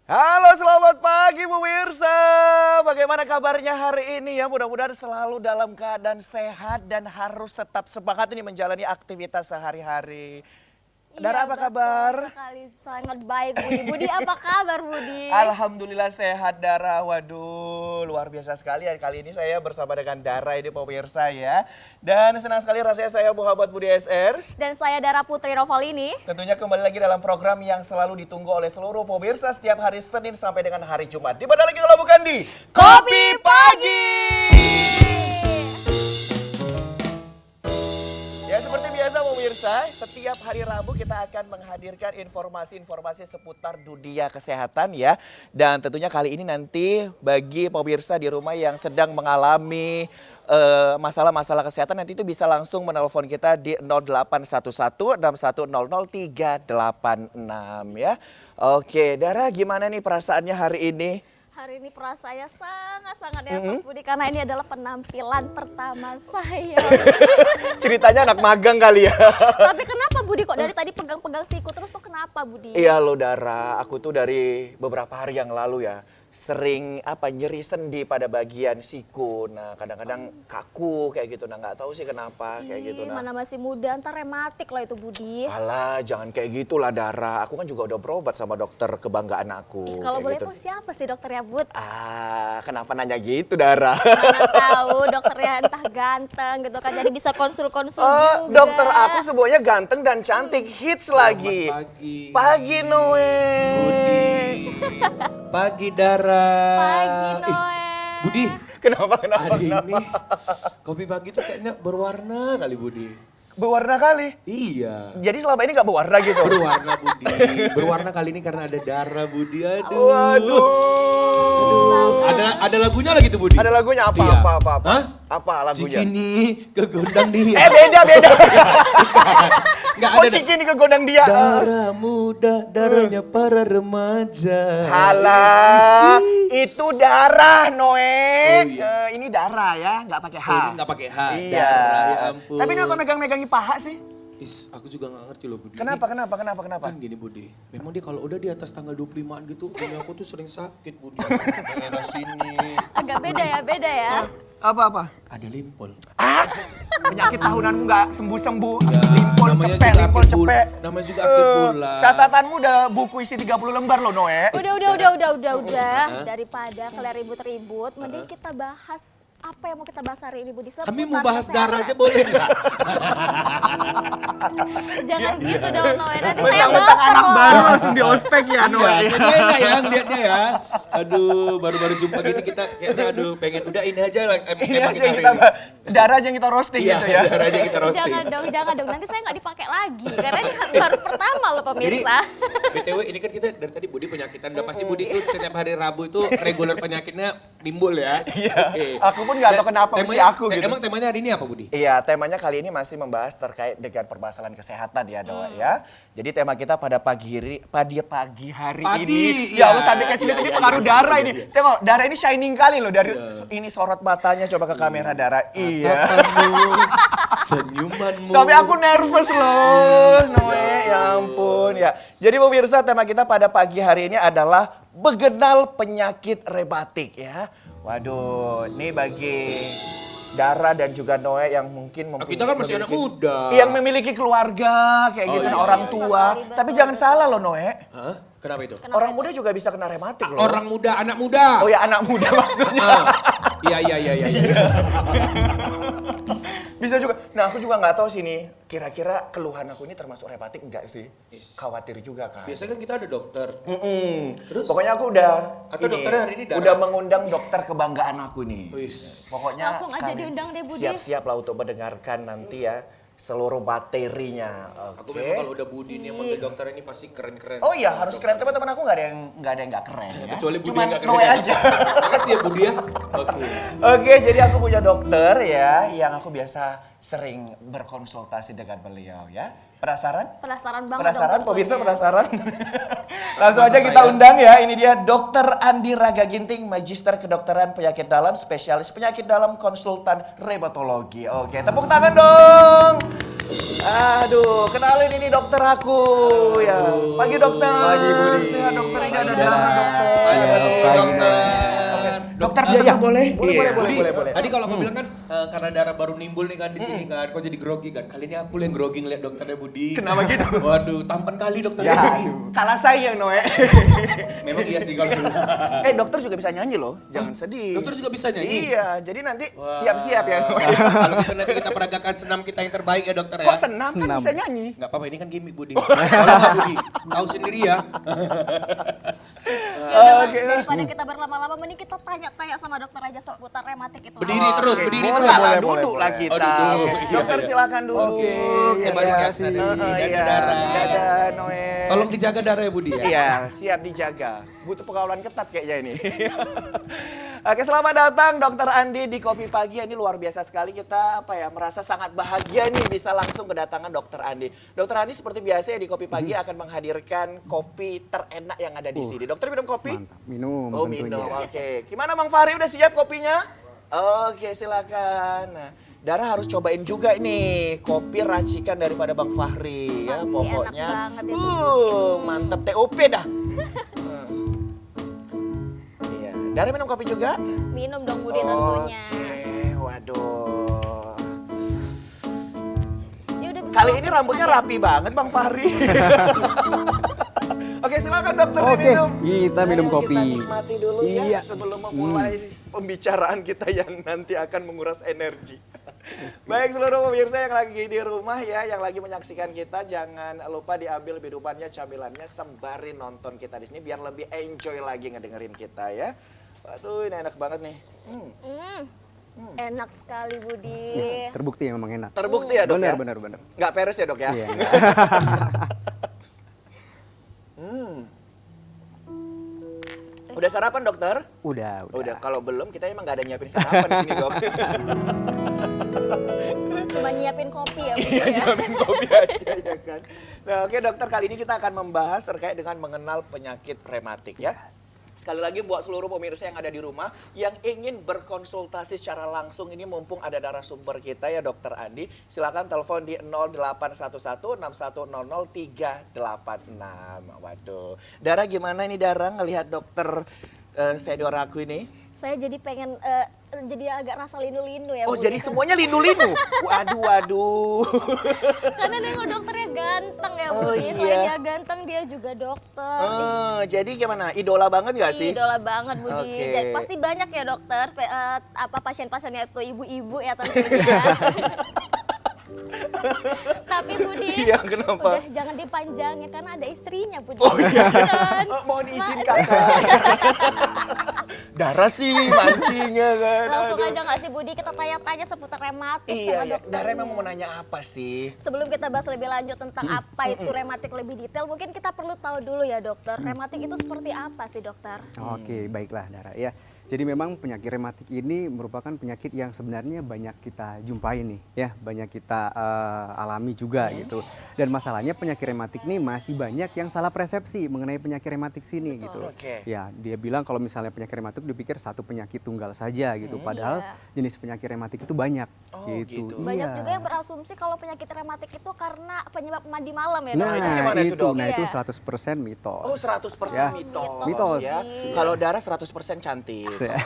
Halo, selamat pagi pemirsa. Bagaimana kabarnya hari ini ya? Mudah-mudahan selalu dalam keadaan sehat dan harus tetap semangat ini menjalani aktivitas sehari-hari. Dara, apa kabar? Sekali, sangat baik Budi. Budi apa kabar Budi? Alhamdulillah sehat Dara. Waduh, luar biasa sekali. Kali ini saya bersama dengan Dara ini pemirsa ya. Dan senang sekali rasanya saya Muhammad Budi SR. Dan saya Dara Putri Novalini. Tentunya kembali lagi dalam program yang selalu ditunggu oleh seluruh pemirsa setiap hari Senin sampai dengan hari Jumat. Di mana lagi kalau bukan di Kopi Pagi. Ya seperti biasa pemirsa, setiap hari Rabu kita akan menghadirkan informasi-informasi seputar dunia kesehatan ya. Dan tentunya kali ini nanti bagi pemirsa di rumah yang sedang mengalami masalah-masalah kesehatan nanti itu bisa langsung menelpon kita di 0811 6100 386 ya. Oke, Dara gimana nih perasaannya hari ini? Hari ini perasaannya sangat-sangat nervous Budi karena ini adalah penampilan pertama saya. Ceritanya anak magang kali ya. Tapi kenapa Budi kok dari tadi pegang-pegang siku terus tuh kenapa Budi? Iya loh Dara, aku tuh dari beberapa hari yang lalu ya sering nyeri sendi pada bagian siku. Nah kadang-kadang kaku kayak gitu. Nah nggak tahu sih kenapa kayak gitu. Nah Mana masih muda, ntar rematik lah itu Budi. alah jangan kayak gitulah Dara. Aku kan juga udah berobat sama dokter kebanggaan aku. Kalau kayak boleh gitu. tahu siapa sih dokternya Bud? Kenapa nanya gitu Dara? Mana tahu dokternya entah ganteng gitu kan jadi bisa konsul-konsul juga. Dokter aku semuanya ganteng dan cantik, hits lagi. Pagi. Pagi Noe. Budi. Pagi Dara. Pagi, Noe. Budi, Kenapa? hari ini kopi pagi tuh kayaknya berwarna kali Budi. Berwarna kali. Iya. Jadi selama ini nggak berwarna gitu? Berwarna Budi. Berwarna kali ini karena ada Dara Budi. Aduh. Waduh. Ada lagunya lagi tuh Budi. Ada lagunya apa? Iya. Apa? Hah? Apa lagunya? Cikini kegondang dia. Beda. Enggak Oh ada. Cikini ke gondang dia. Dara muda, darahnya para remaja. Halah, itu darah Noe. Oh, iya. Ini darah ya, nggak pakai H. Oh, ini nggak pakai H. Iya. Dara, ya ampun. Tapi kenapa megang-megangi paha sih? Aku juga gak ngerti loh Budi. Kenapa? Kan gini Budi, memang dia kalau udah di atas tanggal 25-an gitu, ini aku tuh sering sakit Budi. Daerah sini. Agak beda ya. Apa? Ada limpol. Penyakit tahunanmu nggak sembuh-sembuh. Ya, Limpol namanya cepet, juga limpol akhir cepet. namanya juga akhir bulan. Catatanmu udah buku isi 30 lembar loh Noe. Udah. Daripada kalian ribut-ribut, mending kita bahas apa yang mau kita bahas hari ini Budi? Kami Seputar mau bahas kesehatan. darah aja boleh nggak? Jangan gitu dong Noe, nanti saya Mentang-mentang baper anak loh. baru langsung di ospek ya Noe. Iya, kayaknya enak ya ngeliatnya ya. Aduh, baru-baru jumpa gini kita kayaknya aduh pengen udah ini aja lah. Ini aja yang kita darah aja yang kita roasting Iya, gitu ya. darah aja kita roasting. Jangan dong, nanti saya nggak dipakai lagi. Karena ini baru pertama loh Jadi pemirsa. BTW ini kan kita dari tadi Budi penyakitan udah pasti Budi itu setiap hari Rabu itu reguler penyakitnya timbul ya. Iya. Oke. Aku pun nggak tahu kenapa mesti aku gitu. Emang temanya hari ini apa Budi? Iya, temanya kali ini masih membahas terkait dengan permasalahan kesehatan ya, Doa ya. Jadi tema kita pada pagi hari Padi, ini. iya. Ya Allah sampai kecil ini pengaruh darah ini. Tengok, darah ini shining kali loh dari ini sorot matanya coba ke kamera darah. Iya. Tatapanmu, senyumanmu. Sampai aku nervous loh, Noe, ya ampun ya. Jadi pemirsa tema kita pada pagi hari ini adalah begenal penyakit rematik ya. Waduh, ini bagi Dara dan juga Noe yang mungkin Kita kan masih anak muda. yang memiliki keluarga kayak gitu, iya. orang tua. Betul. Tapi jangan salah loh Noe, Hah? Kenapa itu? orang muda juga bisa kena rematik loh. Orang muda, anak muda. Oh ya anak muda maksudnya. Iya. Bisa juga. Nah aku juga nggak tahu sih nih, kira-kira keluhan aku ini termasuk rematik enggak sih? Khawatir juga kan. Biasanya kan kita ada dokter. Terus? Pokoknya aku udah Atau dokternya hari ini Dara? udah mengundang dokter kebanggaan aku nih. Wis. Pokoknya Langsung aja diundang deh, Budi. siap-siap lah untuk mendengarkan nanti ya seluruh materinya. Aku Oke. memang kalau udah Budi nih yang manggil dokter ini pasti keren-keren. Oh iya harus keren, teman-teman aku nggak ada yang nggak keren ya. Kecuali Budi Cuman yang gak keren. Noe aja. Makasih ya Budi ya. Oke. Oke, jadi aku punya dokter ya yang aku biasa sering berkonsultasi dengan beliau ya. Penasaran? Penasaran banget Penasaran, dong pemirsa pokoknya. penasaran? Langsung aja Mata kita saya. undang ya, ini dia Dr. Andi Raga Ginting, Magister Kedokteran Penyakit Dalam, Spesialis Penyakit Dalam, Konsultan Reumatologi. Oke, tepuk tangan dong! Aduh, kenalin ini dokter aku ya. Pagi dokter. Pagi, Budi. Sehat dokter, ini ada Pagi, darah dokter. Pagi, dokter. Dokter, Iya, boleh? Iya. Boleh. Tadi kalau kau bilang kan karena darah baru nimbul nih kan di sini kan, kau jadi grogi kan. Kali ini aku yang grogi ngeliat dokternya Budi. Kenapa gitu? Waduh, tampan kali dokternya Ya, Budi. kalah sayang Noe. Memang iya sih kalau. Dokter juga bisa nyanyi loh, jangan sedih. Dokter juga bisa nyanyi? Iya, jadi nanti Wah. siap-siap ya Noe. Kalau gitu nanti kita peragakan senam kita yang terbaik ya dokter ya. Kok senam kan Senam. bisa nyanyi? Nggak apa-apa, ini kan gimmick Budi. Kalau nggak Budi, tahu sendiri ya. Ya udah, Oke. daripada kita berlama-lama, mending kita tanya-tanya sama dokter aja seputar rematik itu. Berdiri terus, berdiri Boleh, terus. boleh, duduk lah kita. Oh, duduk. Oke. Dokter silakan duduk. Oke, saya balik ke sana nih, jaga darah. Jaga Noe. Tolong dijaga darah ya Budi ya. Iya, siap dijaga. Butuh pengawalan ketat kayaknya ini. Oke, selamat datang Dokter Andi di Kopi Pagi. Ini luar biasa sekali, kita merasa sangat bahagia nih bisa langsung kedatangan Dokter Andi. Dokter Andi seperti biasa ya di Kopi Pagi akan menghadirkan kopi terenak yang ada di sini. Dokter minum kopi? Mantap, minum Oh, tentunya. minum. Oke. Gimana Bang Fahri, udah siap kopinya? Oke, silakan. Nah, Dara harus cobain juga nih kopi racikan daripada Bang Fahri ya, Pasti pokoknya. enak banget itu. Mantep TOP dah. Iya, Dara minum kopi juga? Minum dong Budi tentunya. Oke, waduh. Dia udah bisa Kali langsung ini rambutnya makan. rapi banget Bang Fahri. Oke, silakan dokter Oke, diminum. kita minum Ayo kopi. Kita nikmati dulu ya Iya. sebelum memulai pembicaraan kita yang nanti akan menguras energi. Baik seluruh pemirsa yang lagi di rumah ya, yang lagi menyaksikan kita, jangan lupa diambil minumannya, camilannya sembari nonton kita di sini biar lebih enjoy lagi ngedengerin kita ya. Waduh, ini enak banget nih. Enak sekali Budi. Terbukti memang enak. Terbukti ya dok ya? Benar. Nggak peres ya dok ya? Iya. Udah sarapan dokter? Udah. Udah, kalau belum kita emang nggak ada nyiapin sarapan di sini dok. Cuma nyiapin kopi ya Budi ya. Nyiapin kopi aja ya kan. Nah oke dokter, kali ini kita akan membahas terkait dengan mengenal penyakit rematik ya. Sekali lagi buat seluruh pemirsa yang ada di rumah yang ingin berkonsultasi secara langsung, ini mumpung ada narasumber kita ya Dokter Andi, silakan telepon di 0811 6100 386. Waduh, Dara gimana ini Dara ngelihat dokter senior aku ini? Saya jadi pengen jadi agak rasa lindu-lindu ya Oh Budi. jadi semuanya lindu-lindu? Waduh. Karena nengok dokternya ganteng ya Oh, Budi. iya. Selain dia ganteng, dia juga dokter. Jadi gimana? Idola banget gak sih? Idola banget Budi. Oke. Dan pasti banyak ya dokter, pasien-pasiennya itu ibu-ibu ya tentunya. Tapi Budi, Iya, kenapa? udah jangan dipanjangin karena ada istrinya Budi. Oh iya. Kan? Mohon izin kakak. Darah sih mancingnya kan. Langsung Aduh. aja nggak sih Budi, kita tanya-tanya seputar rematik Iya, sama iya. dokternya. Dara emang mau nanya apa sih? Sebelum kita bahas lebih lanjut tentang apa itu rematik lebih detail, mungkin kita perlu tahu dulu ya dokter, rematik itu seperti apa sih dokter? Oke, baiklah Dara. Ya, jadi memang penyakit rematik ini merupakan penyakit yang sebenarnya banyak kita jumpai nih, ya, banyak kita alami juga gitu. Dan masalahnya penyakit rematik ini masih banyak yang salah persepsi mengenai penyakit rematik sini gitu. Oke. Ya, dia bilang kalau misalnya penyakit rematik dipikir satu penyakit tunggal saja gitu, padahal Iya. jenis penyakit rematik itu banyak Oh, gitu. gitu. Banyak Iya. juga yang berasumsi kalau penyakit rematik itu karena penyebab mandi malam ya Nah, dok? itu gimana itu, Dok? itu Iya. 100% mitos. Oh 100% Ya. mitos, Mitos. ya. Kalau Dara 100% cantik. Ya.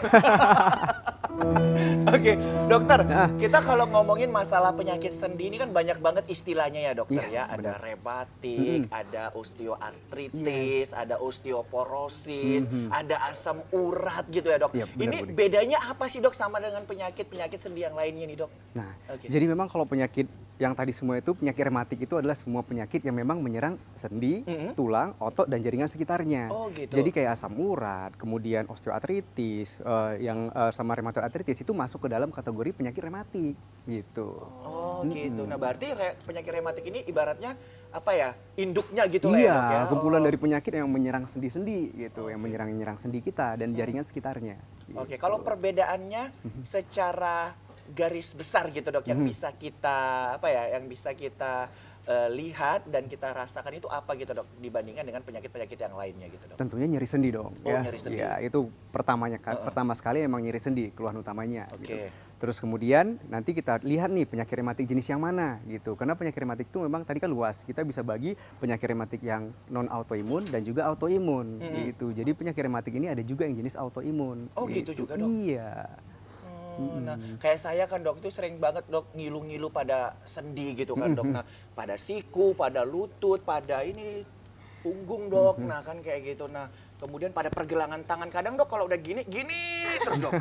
Oke, dokter, Nah. kita kalau ngomongin masalah penyakit sendi ini kan banyak banget istilahnya ya dokter Yes, ya. Ada benar. rematik, ada osteoartritis, ada osteoporosis, ada asam urat gitu ya dok. Iya, benar, Ini Budi. bedanya apa sih dok sama dengan penyakit-penyakit sendi yang lainnya nih dok? Nah, Oke. jadi memang kalau penyakit yang tadi semua itu penyakit rematik itu adalah semua penyakit yang memang menyerang sendi, tulang, otot dan jaringan sekitarnya. Oh, gitu. Jadi kayak asam urat, kemudian osteoartritis, yang sama rheumatoid arthritis itu masuk ke dalam kategori penyakit rematik gitu. Oh gitu. Nah berarti penyakit rematik ini ibaratnya apa ya? Induknya gitu lah ya Iya, dok ya? kumpulan Oh. dari penyakit yang menyerang sendi-sendi gitu, yang menyerang sendi kita dan jaringan sekitarnya. Oke, gitu. kalau perbedaannya secara garis besar gitu dok, yang bisa kita yang bisa kita lihat dan kita rasakan itu apa gitu dok, dibandingkan dengan penyakit-penyakit yang lainnya gitu dok? Tentunya nyeri sendi dong. Oh, nyeri sendi. Ya, itu pertama sekali emang nyeri sendi keluhan utamanya. Oke. Gitu. Terus kemudian nanti kita lihat nih penyakit rematik jenis yang mana gitu. Karena penyakit rematik itu memang tadi kan luas. Kita bisa bagi penyakit rematik yang non autoimun dan juga autoimun gitu. Jadi penyakit rematik ini ada juga yang jenis autoimun. Oh, gitu juga, Dok? Iya. Nah, kayak saya kan dok itu sering banget dok ngilu-ngilu pada sendi gitu kan dok. Nah, pada siku, pada lutut, pada ini punggung dok. Nah kan kayak gitu. Nah kemudian pada pergelangan tangan kadang dok kalau udah gini terus dok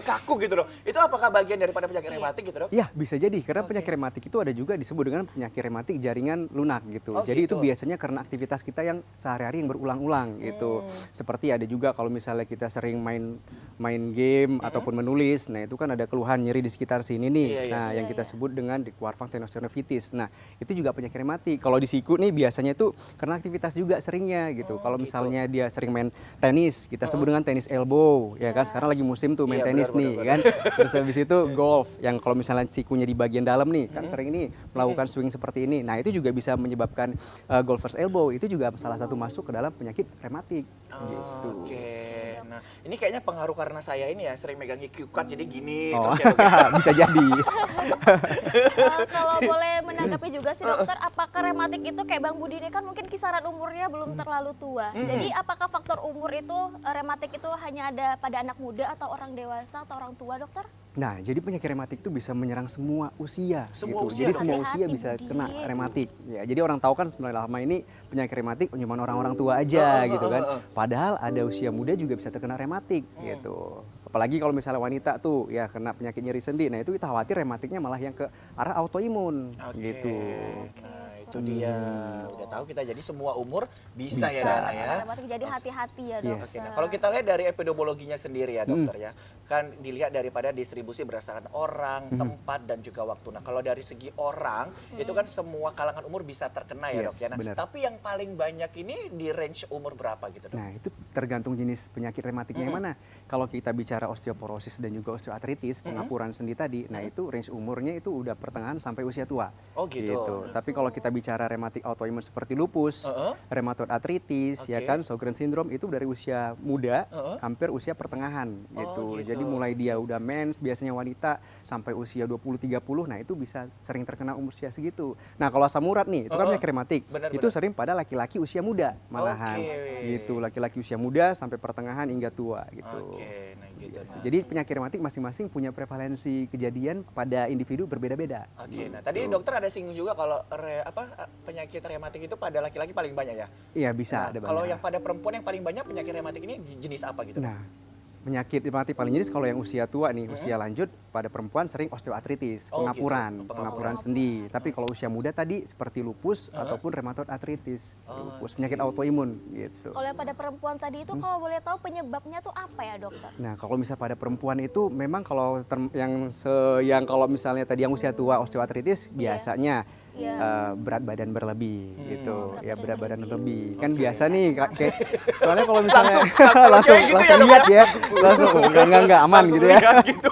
kaku gitu dok. Itu apakah bagian daripada penyakit rematik gitu dok? Ya bisa jadi karena penyakit rematik itu ada juga disebut dengan penyakit rematik jaringan lunak gitu. Oh, Jadi gitu. itu biasanya karena aktivitas kita yang sehari-hari yang berulang-ulang gitu. Seperti ada juga kalau misalnya kita sering main game ataupun menulis, nah itu kan ada keluhan nyeri di sekitar sini nih. Iya, iya. Nah yang kita sebut dengan Warfang tenosynovitis. Nah itu juga penyakit rematik. Kalau di siku nih biasanya itu karena aktivitas juga seringnya gitu. Kalau gitu. misalnya dia sering main tenis, kita sebut dengan tenis elbow, ya kan? Sekarang lagi musim tuh main Iya, tenis benar, nih, benar, kan? Terus habis itu golf, yang kalau misalnya sikunya di bagian dalam nih, kan sering nih melakukan swing seperti ini. Nah itu juga bisa menyebabkan golfer's elbow, itu juga salah satu masuk ke dalam penyakit rematik. Gitu. Oke. Nah ini kayaknya pengaruh karena saya ini ya sering megang cue card jadi gini Oh, terus ya dok. Ya. bisa jadi. Kalau boleh menanggapi juga sih dokter, apakah rematik itu kayak Bang Budi ini kan mungkin kisaran umurnya belum terlalu tua. Jadi apakah faktor umur itu rematik itu hanya ada pada anak muda atau orang dewasa atau orang tua dokter? Nah, jadi penyakit rematik itu bisa menyerang semua usia. Semua gitu. usia, Jadi dok? semua usia Hati-hati, bisa Budi. kena rematik. Ya, jadi orang tahu kan sebenarnya lama ini penyakit rematik cuma orang-orang tua aja gitu kan. Padahal ada usia muda juga bisa terkena rematik gitu. Apalagi kalau misalnya wanita tuh ya kena penyakit nyeri sendi. Nah, itu kita khawatir rematiknya malah yang ke arah autoimun gitu. Nah itu dia. Udah tahu kita jadi semua umur bisa ya Dara ya. Rematik, jadi hati-hati ya Yes. dokter. Oke, nah, kalau kita lihat dari epidemiologinya sendiri ya dokter ya, kan dilihat daripada distribusi berdasarkan orang, tempat dan juga waktu. Nah kalau dari segi orang itu kan semua kalangan umur bisa terkena ya dok Yes, ya. Nah, benar. tapi yang paling banyak ini di range umur berapa gitu dok? Nah, itu tergantung jenis penyakit rematiknya yang mana. Kalau kita bicara osteoporosis dan juga osteoartritis, pengapuran sendi tadi, nah itu range umurnya itu udah pertengahan sampai usia tua. Oh, gitu. Tapi kalau kita bicara rematik autoimun seperti lupus, rheumatoid arthritis, ya Oke. kan, Sjogren syndrome itu dari usia muda hampir usia pertengahan gitu. gitu. Jadi mulai dia udah mens biasanya wanita sampai usia 20-30, nah itu bisa sering terkena usia segitu. Nah, kalau asam urat nih, itu kan penyakit rematik. Benar, Itu benar. sering pada laki-laki usia muda malahan. Oke. Gitu, laki-laki usia muda sampai pertengahan hingga tua gitu. Oke, nah gitu. Biasa. Nah. Jadi penyakit rematik masing-masing punya prevalensi kejadian pada individu berbeda-beda. Oke, nah tadi dokter ada singgung juga kalau penyakit rematik itu pada laki-laki paling banyak ya. Iya bisa Nah, ada banyak. kalau yang pada perempuan yang paling banyak penyakit rematik ini jenis apa gitu? Nah, penyakit rematik paling jenis kalau yang usia tua nih, usia lanjut pada perempuan sering osteoartritis, Oh, pengapuran, gitu. pengapuran sendi. Tapi kalau usia muda tadi seperti lupus ataupun rheumatoid arthritis, lupus penyakit autoimun gitu. Kalau yang pada perempuan tadi itu kalau boleh tahu penyebabnya tuh apa ya dokter? Nah, kalau misalnya pada perempuan itu memang kalau yang kalau misalnya tadi yang usia tua osteoartritis biasanya berat badan berlebih gitu. Ya berat badan berlebih. Kan biasa nih kayak soalnya kalau misalnya langsung cewek gitu ya, Dok, lihat ya, langsung oh, enggak aman Langsung gitu ya. lihat gitu.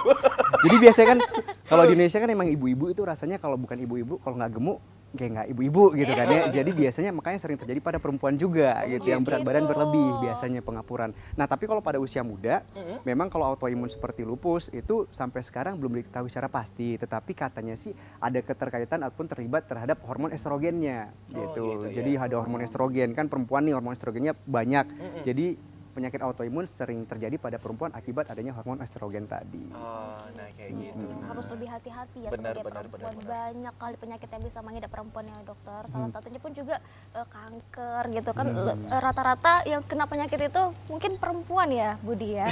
Jadi biasanya kan kalau di Indonesia kan emang ibu-ibu itu rasanya kalau bukan ibu-ibu kalau nggak gemuk kayak nggak ibu-ibu gitu kan ya. Jadi biasanya makanya sering terjadi pada perempuan juga gitu yang berat badan berlebih biasanya pengapuran. Nah, tapi kalau pada usia muda memang kalau autoimun seperti lupus itu sampai sekarang belum diketahui secara pasti, tetapi katanya sih ada keterkaitan ataupun terlibat terhadap hormon estrogennya gitu. gitu ya. Jadi ada hormon estrogen kan perempuan nih hormon estrogennya banyak. Jadi penyakit autoimun sering terjadi pada perempuan akibat adanya hormon estrogen tadi. Oh, nah kayak gitu. Nah. Harus lebih hati-hati ya Benar, sebagai benar, perempuan. benar. Banyak kali penyakit yang bisa mengidap perempuan ya dokter. Salah satunya pun juga kanker gitu kan. Rata-rata yang kena penyakit itu mungkin perempuan ya Budi ya.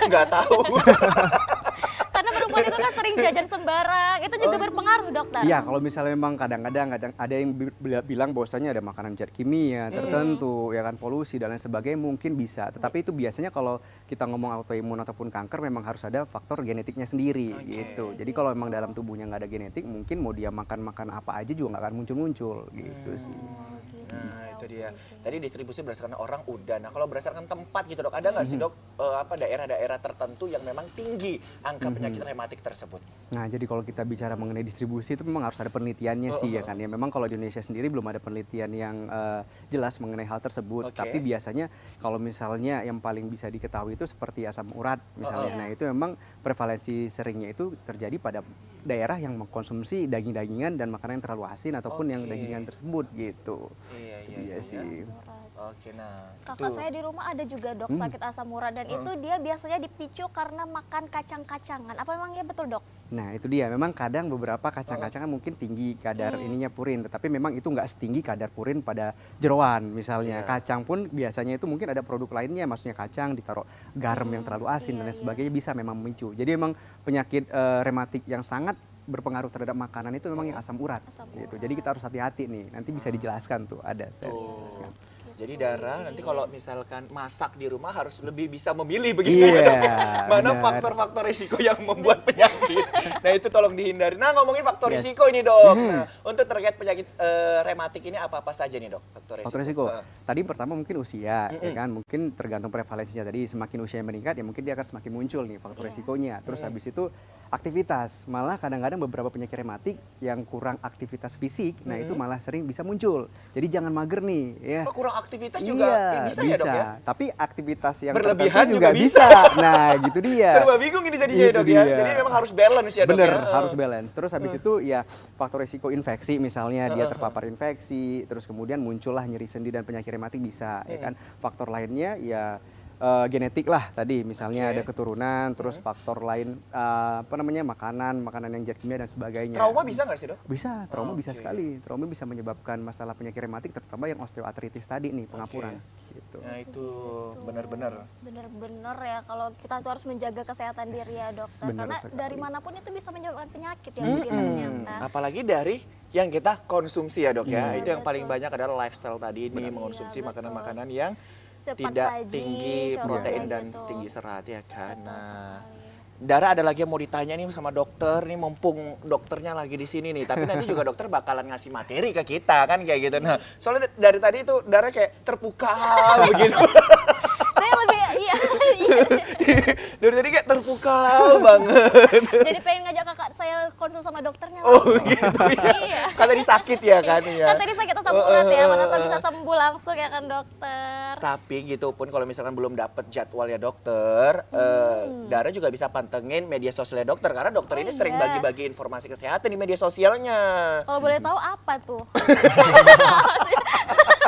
Nggak tahu. Karena perempuan itu kan sering jajan sembarang. Itu juga berpengaruh dokter. Iya, kalau misalnya memang kadang-kadang ada yang bilang bahwasanya ada makanan zat kimia tertentu, ya kan polusi dan lain sebagainya mungkin bisa. Tetapi itu biasanya kalau kita ngomong autoimun ataupun kanker memang harus ada faktor genetiknya sendiri gitu. Jadi kalau memang dalam tubuhnya nggak ada genetik, mungkin mau dia makan apa aja juga nggak akan muncul-muncul gitu sih. Nah itu dia. Tadi distribusi berdasarkan orang udah. Nah, kalau berdasarkan tempat gitu, Dok, ada nggak sih, Dok, daerah-daerah tertentu yang memang tinggi angka penyakit rematik tersebut? Nah, jadi kalau kita bicara mengenai distribusi itu memang harus ada penelitiannya sih ya kan ya. Memang kalau di Indonesia sendiri belum ada penelitian yang jelas mengenai hal tersebut. Oke. Tapi biasanya kalau misalnya yang paling bisa diketahui itu seperti asam urat misalnya. Nah, itu memang prevalensi seringnya itu terjadi pada daerah yang mengkonsumsi daging-dagingan dan makanan yang terlalu asin ataupun yang Oke. dagingan tersebut gitu. Iya sih. Oke, nah Kakak itu. saya di rumah ada juga dok sakit asam urat dan itu dia biasanya dipicu karena makan kacang-kacangan. Apa memang ya betul dok? Nah itu dia, memang kadang beberapa kacang-kacangan mungkin tinggi kadar ininya purin, tetapi memang itu nggak setinggi kadar purin pada jeroan misalnya. Iya. Kacang pun biasanya itu mungkin ada produk lainnya, maksudnya kacang ditaruh garam yang terlalu asin dan lain sebagainya bisa memang memicu. Jadi memang penyakit rematik yang sangat berpengaruh terhadap makanan itu memang yang asam urat. Asam Gitu. urat. Jadi kita harus hati-hati nih, nanti bisa dijelaskan tuh, ada saya Tuh. jelaskan. Jadi Dara nanti kalau misalkan masak di rumah harus lebih bisa memilih begitu ya, Iya, Dok, ya? Mana benar. faktor-faktor risiko yang membuat penyakit. Nah itu tolong dihindari. Nah ngomongin faktor Yes. risiko ini Dok. Nah untuk terkait penyakit rematik ini apa-apa saja nih Dok faktor risiko? Faktor risiko. Heeh. Tadi pertama mungkin usia, ya kan? Mungkin tergantung prevalensinya tadi. Semakin usia meningkat, ya mungkin dia akan semakin muncul nih faktor risikonya. Terus habis itu aktivitas. Malah kadang-kadang beberapa penyakit rematik yang kurang aktivitas fisik, nah itu malah sering bisa muncul. Jadi jangan mager nih, ya. Oh, kurang aktivitas juga bisa ya Dok ya? Tapi aktivitas yang Berlebihan tertentu juga bisa. Nah, gitu dia. Serba bingung ini jadinya ya Itu Dok ya. dia. Jadi memang harus balance ya Dok Bener, ya. harus balance. Terus habis itu ya faktor risiko infeksi misalnya dia terpapar infeksi, terus kemudian muncullah nyeri sendi dan penyakit rematik bisa, ya kan. Faktor lainnya ya genetik lah tadi misalnya Oke. ada keturunan, terus faktor lain makanan yang zat kimia dan sebagainya. Trauma bisa nggak sih Dok? Bisa, trauma bisa Oke. sekali. Trauma bisa menyebabkan masalah penyakit rematik terutama yang osteoartritis tadi nih, pengapuran gitu. Nah itu benar-benar. Bener-bener ya kalau kita tuh harus menjaga kesehatan diri ya dokter. bener Karena sekali. dari manapun itu bisa menyebabkan penyakit ya Budi, ternyata. Apalagi dari yang kita konsumsi ya Dok ya. Iya, Itu yang paling betul. banyak adalah lifestyle tadi ini mengonsumsi Iya, makanan-makanan yang Cepat tidak saji, tinggi contohnya protein dan gitu. tinggi serat ya kan. Betul Nah, sekali. Dara ada lagi yang mau ditanya nih sama dokter nih mumpung dokternya lagi di sini nih. Tapi nanti juga dokter bakalan ngasih materi ke kita kan kayak gitu. Nah, soalnya dari tadi itu Dara kayak terpukau begitu. Saya lebih iya. Dari tadi kayak terpukau banget. Jadi pengen ngajak kakak saya konsul sama dokternya. Oh langsung. gitu ya. Iya. Kan tadi sakit ya kan ya. Kan tadi sakit asam urat ya, mana tahu bisa sembuh langsung ya kan dokter. Tapi gitu pun kalau misalkan belum dapet jadwal ya dokter, Dara juga bisa pantengin media sosialnya dokter karena dokter Oh ini sering iya. bagi-bagi informasi kesehatan di media sosialnya. Kalau boleh tahu apa tuh?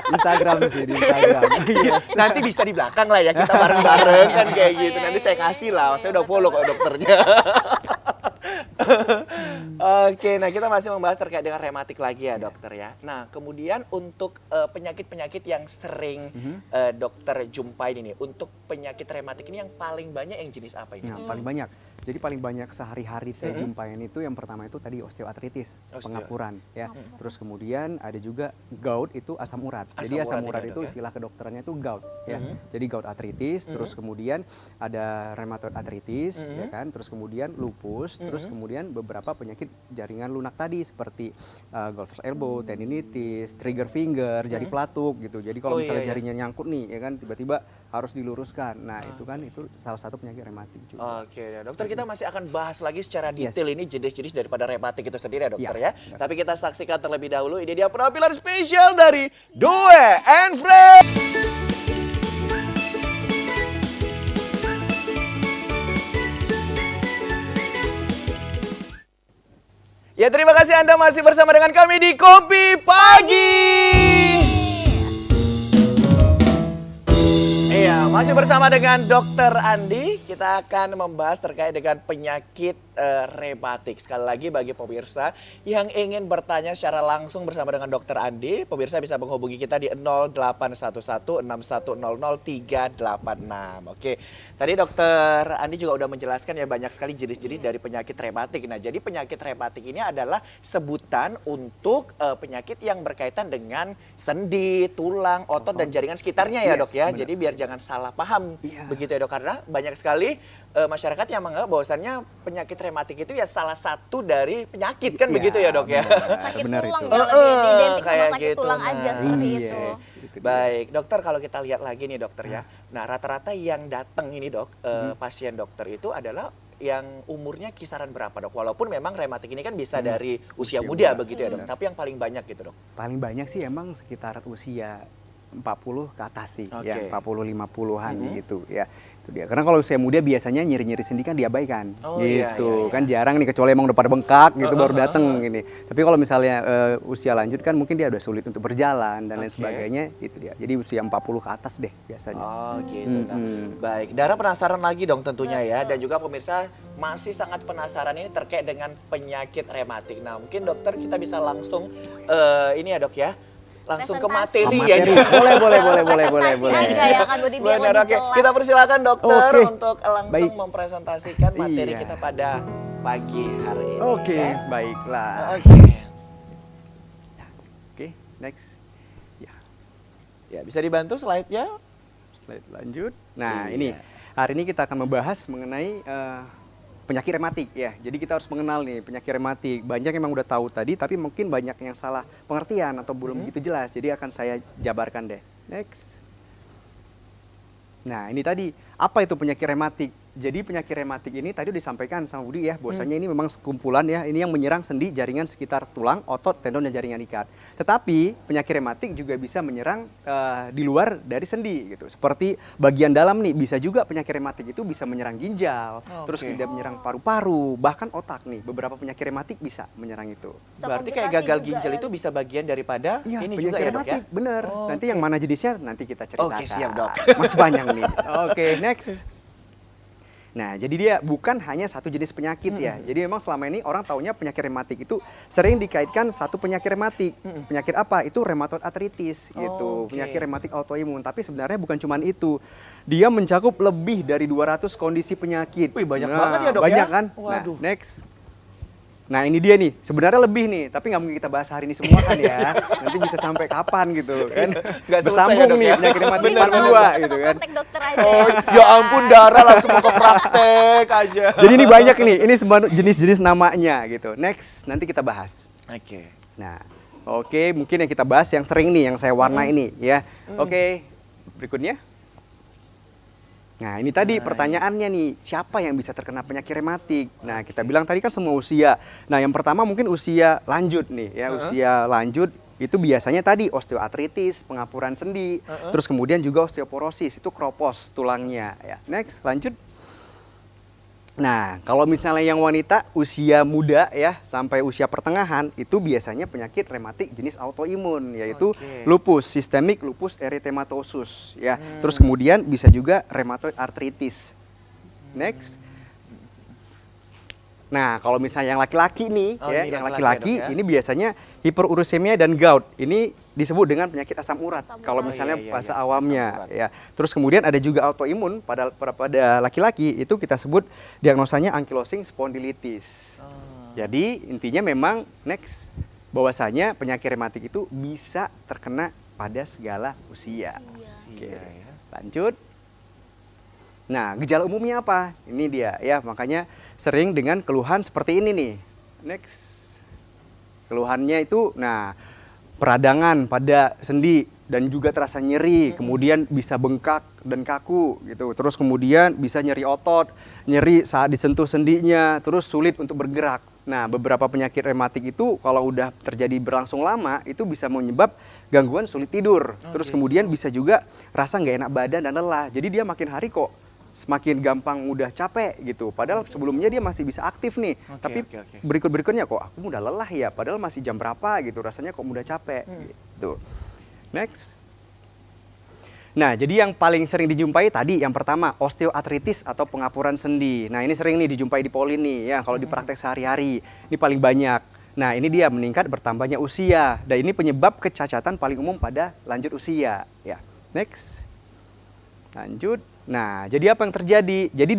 Instagram sih, di Instagram. Yes. Nanti bisa di belakang lah ya kita bareng-bareng kan kayak gitu. Iya, Nanti iya, saya iya, kasih lah, iya, saya udah follow kok dokternya. Oke, nah kita masih membahas terkait dengan rematik lagi ya dokter ya. Nah kemudian untuk penyakit-penyakit yang sering dokter jumpai ini, untuk penyakit rematik ini yang paling banyak yang jenis apa ini? Nah, paling banyak. Jadi paling banyak sehari-hari saya jumpain itu yang pertama itu tadi osteoartritis, pengapuran ya. Terus kemudian ada juga gout itu asam urat. Jadi Asam asam urat urat ya, itu Dok, ya? istilah kedokterannya itu gout ya. Jadi gout artritis, terus kemudian ada rheumatoid arthritis ya kan. Terus kemudian lupus, terus kemudian beberapa penyakit jaringan lunak tadi seperti golfer's elbow, tendinitis, trigger finger, jari pelatuk gitu. Jadi kalau Oh, misalnya iya, iya. jarinya nyangkut nih ya kan tiba-tiba harus diluruskan. Nah, itu kan itu salah satu penyakit rematik juga. Oke, ya, dokter kita masih akan bahas lagi secara detail Yes. ini jenis-jenis daripada rematik itu sendiri ya dokter ya. Ya, Tapi kita saksikan terlebih dahulu, ini dia penampilan spesial dari Due and Friends. Ya terima kasih Anda masih bersama dengan kami di Kopi Pagi. Iya, masih bersama dengan Dokter Andi. Kita akan membahas terkait dengan penyakit rematik. Sekali lagi bagi pemirsa yang ingin bertanya secara langsung bersama dengan Dokter Andi, pemirsa bisa menghubungi kita di 081161000386. Oke, tadi Dokter Andi juga udah menjelaskan ya banyak sekali jenis-jenis dari penyakit rematik. Nah, jadi penyakit rematik ini adalah sebutan untuk penyakit yang berkaitan dengan sendi, tulang, otot dan jaringan sekitarnya ya Yes, Dok ya. benar Jadi biar jangan salah paham Iya. begitu ya Dok, karena banyak sekali masyarakat yang menganggap bahwasannya penyakit rematik itu ya salah satu dari penyakit kan Iya, begitu ya Dok ya. benar. Sakit Benar tulang itu. ya lebih identik sama Kayak sakit gitu, tulang nah. aja seperti itu. Yes, itu Baik, dokter kalau kita lihat lagi nih dokter ya. Nah rata-rata yang datang ini dok, pasien dokter itu adalah yang umurnya kisaran berapa dok? Walaupun memang rematik ini kan bisa dari usia muda begitu ya dok, tapi yang paling banyak gitu dok. Paling banyak sih emang sekitar usia 40 ke atas sih, Oke. ya 40-50-an gitu ya. Itu dia. Karena kalau usia muda biasanya nyeri-nyeri sendi kan diabaikan, Oh, iya, gitu. iya, iya. Kan jarang nih kecuali emang udah pada bengkak gitu baru datang gini. Tapi kalau misalnya usia lanjut kan mungkin dia udah sulit untuk berjalan dan lain Oke. sebagainya, itu dia. Jadi usia 40 ke atas deh biasanya. Oh gitu. Nah, baik, Dara penasaran lagi dong tentunya ya, dan juga pemirsa masih sangat penasaran ini terkait dengan penyakit rematik. Nah mungkin dokter kita bisa langsung ini ya dok ya, langsung ke Presentasi. materi Ke ya. materi. Boleh. Presentasi aja ya kan Budi biar Benar, lebih oke. jelas. Kita persilakan dokter Oke. untuk langsung Baik. mempresentasikan materi Iya. kita pada pagi hari ini. Oke, ya. baiklah. Oke. Oke, next. Ya. Ya, bisa dibantu slide-nya? Slide lanjut. Nah, Iya. ini hari ini kita akan membahas mengenai penyakit rematik ya. Jadi kita harus mengenal nih penyakit rematik. Banyak yang memang udah tahu tadi, tapi mungkin banyak yang salah pengertian atau belum begitu jelas. Jadi akan saya jabarkan deh. Next. Nah, ini tadi apa itu penyakit rematik? Jadi penyakit rematik ini tadi udah disampaikan sama Budi ya, bahwasanya ini memang kumpulan ya, ini yang menyerang sendi, jaringan sekitar tulang, otot, tendon, dan jaringan ikat. Tetapi penyakit rematik juga bisa menyerang di luar dari sendi gitu. Seperti bagian dalam nih, bisa juga penyakit rematik itu bisa menyerang ginjal, terus Oke. kemudian menyerang paru-paru, bahkan otak nih. Beberapa penyakit rematik bisa menyerang itu. Bisa Berarti kayak komplikasi gagal juga ginjal ya. itu bisa bagian daripada Iya, ini penyakit juga ya dok ya? rematik, bener. Oh, Nanti oke. yang mana jenisnya nanti kita ceritakan. Oke, siap, Dok. Masih banyak nih. Oke, next. Nah, jadi dia bukan hanya satu jenis penyakit ya. Jadi memang selama ini orang taunya penyakit rematik itu sering dikaitkan satu penyakit rematik. Penyakit apa? Itu rheumatoid arthritis gitu. Oke. Penyakit rematik autoimun. Tapi sebenarnya bukan cuma itu. Dia mencakup lebih dari 200 kondisi penyakit. Wih, banyak banget ya, Dok, banyak ya? kan? Waduh. Nah, next. Nah ini dia nih, sebenarnya lebih nih, tapi nggak mungkin kita bahas hari ini semua kan ya. Nanti bisa sampai kapan gitu kan. Nggak selesai Bersambung ya, Dok, nih ya? penyakit rematik Mungkin part bisa 2 langsung ke gitu tempat kan. praktek dokter aja. Oh, ya ampun Dara langsung mau ke praktek aja. Jadi ini banyak nih, ini semua jenis-jenis namanya gitu. Next, nanti kita bahas. Oke. Nah, oke, mungkin yang kita bahas yang sering nih, yang saya warna ini ya. Oke, berikutnya. Nah, ini tadi pertanyaannya nih, siapa yang bisa terkena penyakit rematik? Nah, kita bilang tadi kan semua usia. Nah, yang pertama mungkin usia lanjut nih ya, usia lanjut itu biasanya tadi osteoartritis, pengapuran sendi, terus kemudian juga osteoporosis, itu kropos tulangnya ya. Next, lanjut. Nah, kalau misalnya yang wanita usia muda ya sampai usia pertengahan itu biasanya penyakit rematik jenis autoimun yaitu Oke. lupus, sistemik lupus erythematosus ya. Terus kemudian bisa juga rheumatoid arthritis. Next. Nah, kalau misalnya yang laki-laki nih Oh, ya, ini yang laki-laki ya, laki-laki Dok, ya? ini biasanya hiperuricemia dan gout. Ini disebut dengan penyakit asam urat Asam kalau urat. misalnya Oh, iya, bahasa iya, awamnya asam urat. ya. Terus kemudian ada juga autoimun pada laki-laki itu kita sebut diagnosanya ankylosing spondylitis. Jadi intinya memang next bahwasanya penyakit rematik itu bisa terkena pada segala usia. Iya ya. Lanjut. Nah, gejala umumnya apa? Ini dia ya, makanya sering dengan keluhan seperti ini nih. Next. Keluhannya itu nah peradangan pada sendi dan juga terasa nyeri, kemudian bisa bengkak dan kaku gitu. Terus kemudian bisa nyeri otot, nyeri saat disentuh sendinya, terus sulit untuk bergerak. Nah, beberapa penyakit rematik itu kalau udah terjadi berlangsung lama itu bisa menyebab gangguan sulit tidur. Terus kemudian bisa juga rasa nggak enak badan dan lelah. Jadi dia makin hari kok semakin gampang mudah capek gitu. Padahal sebelumnya dia masih bisa aktif nih. Oke, Tapi oke. berikut-berikutnya kok aku mudah lelah ya. Padahal masih jam berapa gitu. Rasanya kok mudah capek gitu. Next. Nah, jadi yang paling sering dijumpai tadi yang pertama osteoartritis atau pengapuran sendi. Nah, ini sering nih dijumpai di Poli nih ya kalau di praktek sehari-hari. Ini paling banyak. Nah, ini dia meningkat bertambahnya usia dan ini penyebab kecacatan paling umum pada lanjut usia ya. Next. Lanjut. Nah, jadi apa yang terjadi? Jadi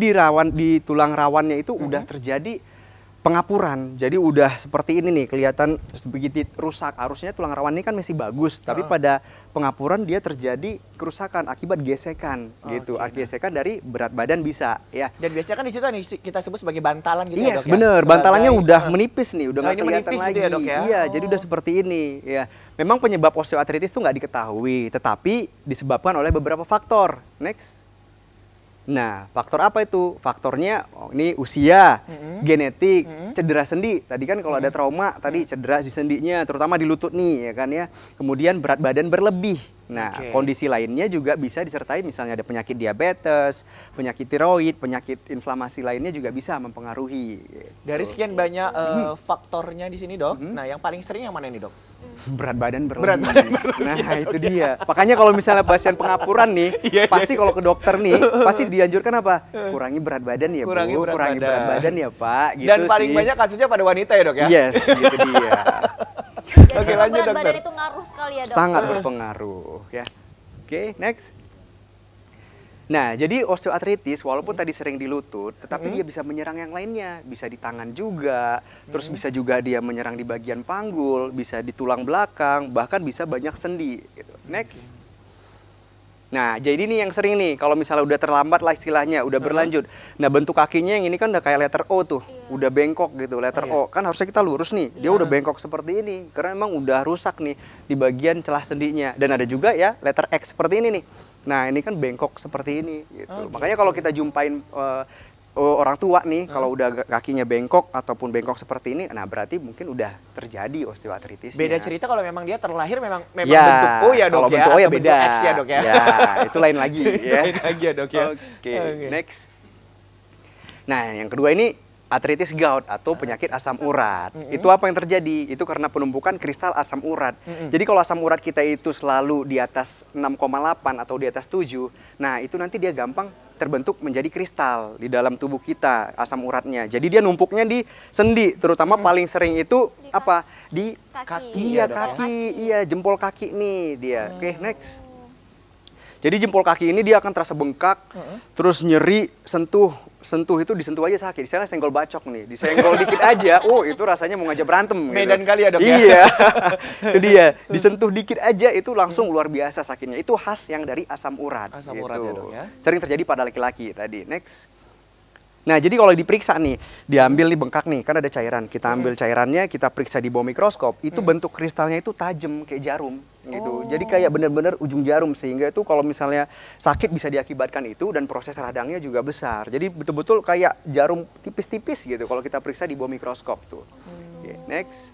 di tulang rawannya itu udah terjadi pengapuran. Jadi udah seperti ini nih, kelihatan begitu rusak. Harusnya tulang rawan ini kan masih bagus, tapi pada pengapuran dia terjadi kerusakan akibat gesekan gitu. Gesekan dari berat badan bisa ya. Dan biasanya kan di situ nih kita sebut sebagai bantalan gitu ya, Yes, Dok ya. bener. Bantalannya udah menipis nih, udah Nah, nggak ini kelihatan menipis lagi. gitu ya, Dok ya? Iya, jadi udah seperti ini ya. Memang penyebab osteoartritis itu nggak diketahui, tetapi disebabkan oleh beberapa faktor. Next. Nah, faktor apa itu? Faktornya ini usia, genetik, cedera sendi. Tadi kan kalau ada trauma, tadi cedera di sendinya, terutama di lutut nih, ya kan ya. Kemudian berat badan berlebih. Nah, kondisi lainnya juga bisa disertai misalnya ada penyakit diabetes, penyakit tiroid, penyakit inflamasi lainnya juga bisa mempengaruhi. Gitu. Dari sekian banyak faktornya di sini, Dok. Nah, yang paling sering yang mana ini, Dok? Berat badan berlebih. Nah, itu dia. Makanya kalau misalnya pasien pengapuran nih, pasti kalau ke dokter nih, pasti dianjurkan apa? Kurangi berat badan ya, Kurangi Bu. berat Kurangi badan. berat badan ya, Pak. Gitu Dan paling sih. banyak kasusnya pada wanita ya, Dok ya? Yes, itu dia. Jadi Oke, emang lanjut, berat badan dokter. itu ngaruh sekali ya dok. Sangat berpengaruh ya. Oke, next. Nah, jadi osteoartritis walaupun tadi sering di lutut, tetapi dia bisa menyerang yang lainnya, bisa di tangan juga, terus bisa juga dia menyerang di bagian panggul, bisa di tulang belakang, bahkan bisa banyak sendi gitu. Next. Nah, jadi ini yang sering nih, kalau misalnya udah terlambat lah istilahnya, udah berlanjut. Nah, bentuk kakinya yang ini kan udah kayak letter O tuh, udah bengkok gitu, letter O. Kan harusnya kita lurus nih, dia udah bengkok seperti ini, karena memang udah rusak nih di bagian celah sendinya. Dan ada juga ya letter X seperti ini nih. Nah, ini kan bengkok seperti ini gitu. Makanya kalau kita jumpain orang tua nih, kalau udah kakinya bengkok ataupun bengkok seperti ini, nah berarti mungkin udah terjadi osteoartritis. Beda cerita kalau memang dia terlahir memang Ya, bentuk O ya, Dok kalau ya? bentuk O ya Atau beda. bentuk X ya, Dok ya? Ya, itu lain lagi ya. Lain lagi ya, Dok ya? Oke, next. Nah, yang kedua ini artritis gout atau penyakit asam urat. Itu apa yang terjadi? Itu karena penumpukan kristal asam urat. Jadi kalau asam urat kita itu selalu di atas 6,8 atau di atas 7, nah itu nanti dia gampang terbentuk menjadi kristal di dalam tubuh kita, asam uratnya. Jadi dia numpuknya di sendi, terutama paling sering itu Di apa? Di Kaki. Iya, ya, Dok, ya? kaki. Iya, jempol kaki nih dia. Oke, next. Jadi jempol kaki ini dia akan terasa bengkak, terus nyeri, sentuh itu disentuh aja sakit. Misalnya senggol bacok nih, disenggol dikit aja, oh itu rasanya mau ngajak berantem. Medan gitu. kali ya, Dok ya? Iya, itu dia. Disentuh dikit aja itu langsung luar biasa sakitnya. Itu khas yang dari asam urat. Asam urat ya, Dok ya? Sering terjadi pada laki-laki tadi. Next. Nah, jadi kalau diperiksa nih, diambil nih bengkak nih, kan ada cairan. Kita ambil cairannya, kita periksa di bawah mikroskop, itu bentuk kristalnya itu tajam kayak jarum gitu. Jadi kayak bener-bener ujung jarum, sehingga itu kalau misalnya sakit bisa diakibatkan itu dan proses radangnya juga besar. Jadi betul-betul kayak jarum tipis-tipis gitu kalau kita periksa di bawah mikroskop tuh. Oke, next.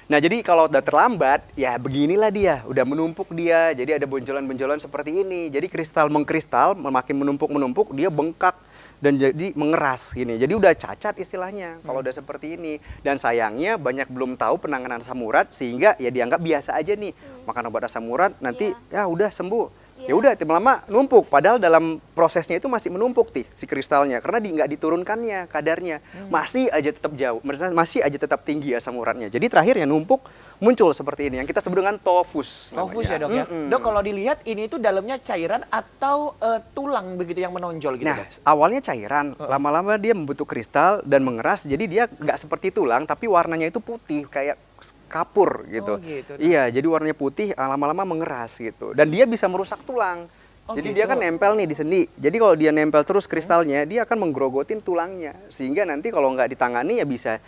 Nah, jadi kalau udah terlambat, ya beginilah dia, udah menumpuk dia. Jadi ada benjolan-benjolan seperti ini. Jadi kristal mengkristal, makin menumpuk-menumpuk, dia bengkak dan jadi mengeras gini. Jadi udah cacat istilahnya kalau udah seperti ini. Dan sayangnya banyak belum tahu penanganan asam urat sehingga ya dianggap biasa aja nih. Makan obat asam urat nanti ya udah sembuh. Ya udah lama-lama numpuk, padahal dalam prosesnya itu masih menumpuk si kristalnya karena nggak diturunkannya kadarnya. Masih aja tetap jauh, masih aja tetap tinggi asam uratnya. Jadi terakhir ya numpuk muncul seperti ini yang kita sebut dengan tofus. Tofus ya, namanya. Dok ya? Dok, kalau dilihat ini itu dalamnya cairan atau tulang begitu yang menonjol gitu, Nah, Dok? awalnya cairan, lama-lama dia membentuk kristal dan mengeras, jadi dia nggak seperti tulang, tapi warnanya itu putih, kayak kapur gitu. Oh, gitu, Dok. Iya, jadi warnanya putih, lama-lama mengeras gitu. Dan dia bisa merusak tulang. Oh, Jadi gitu. dia kan nempel nih di sendi. Jadi kalau dia nempel terus kristalnya, dia akan menggerogotin tulangnya. Sehingga nanti kalau nggak ditangani ya bisa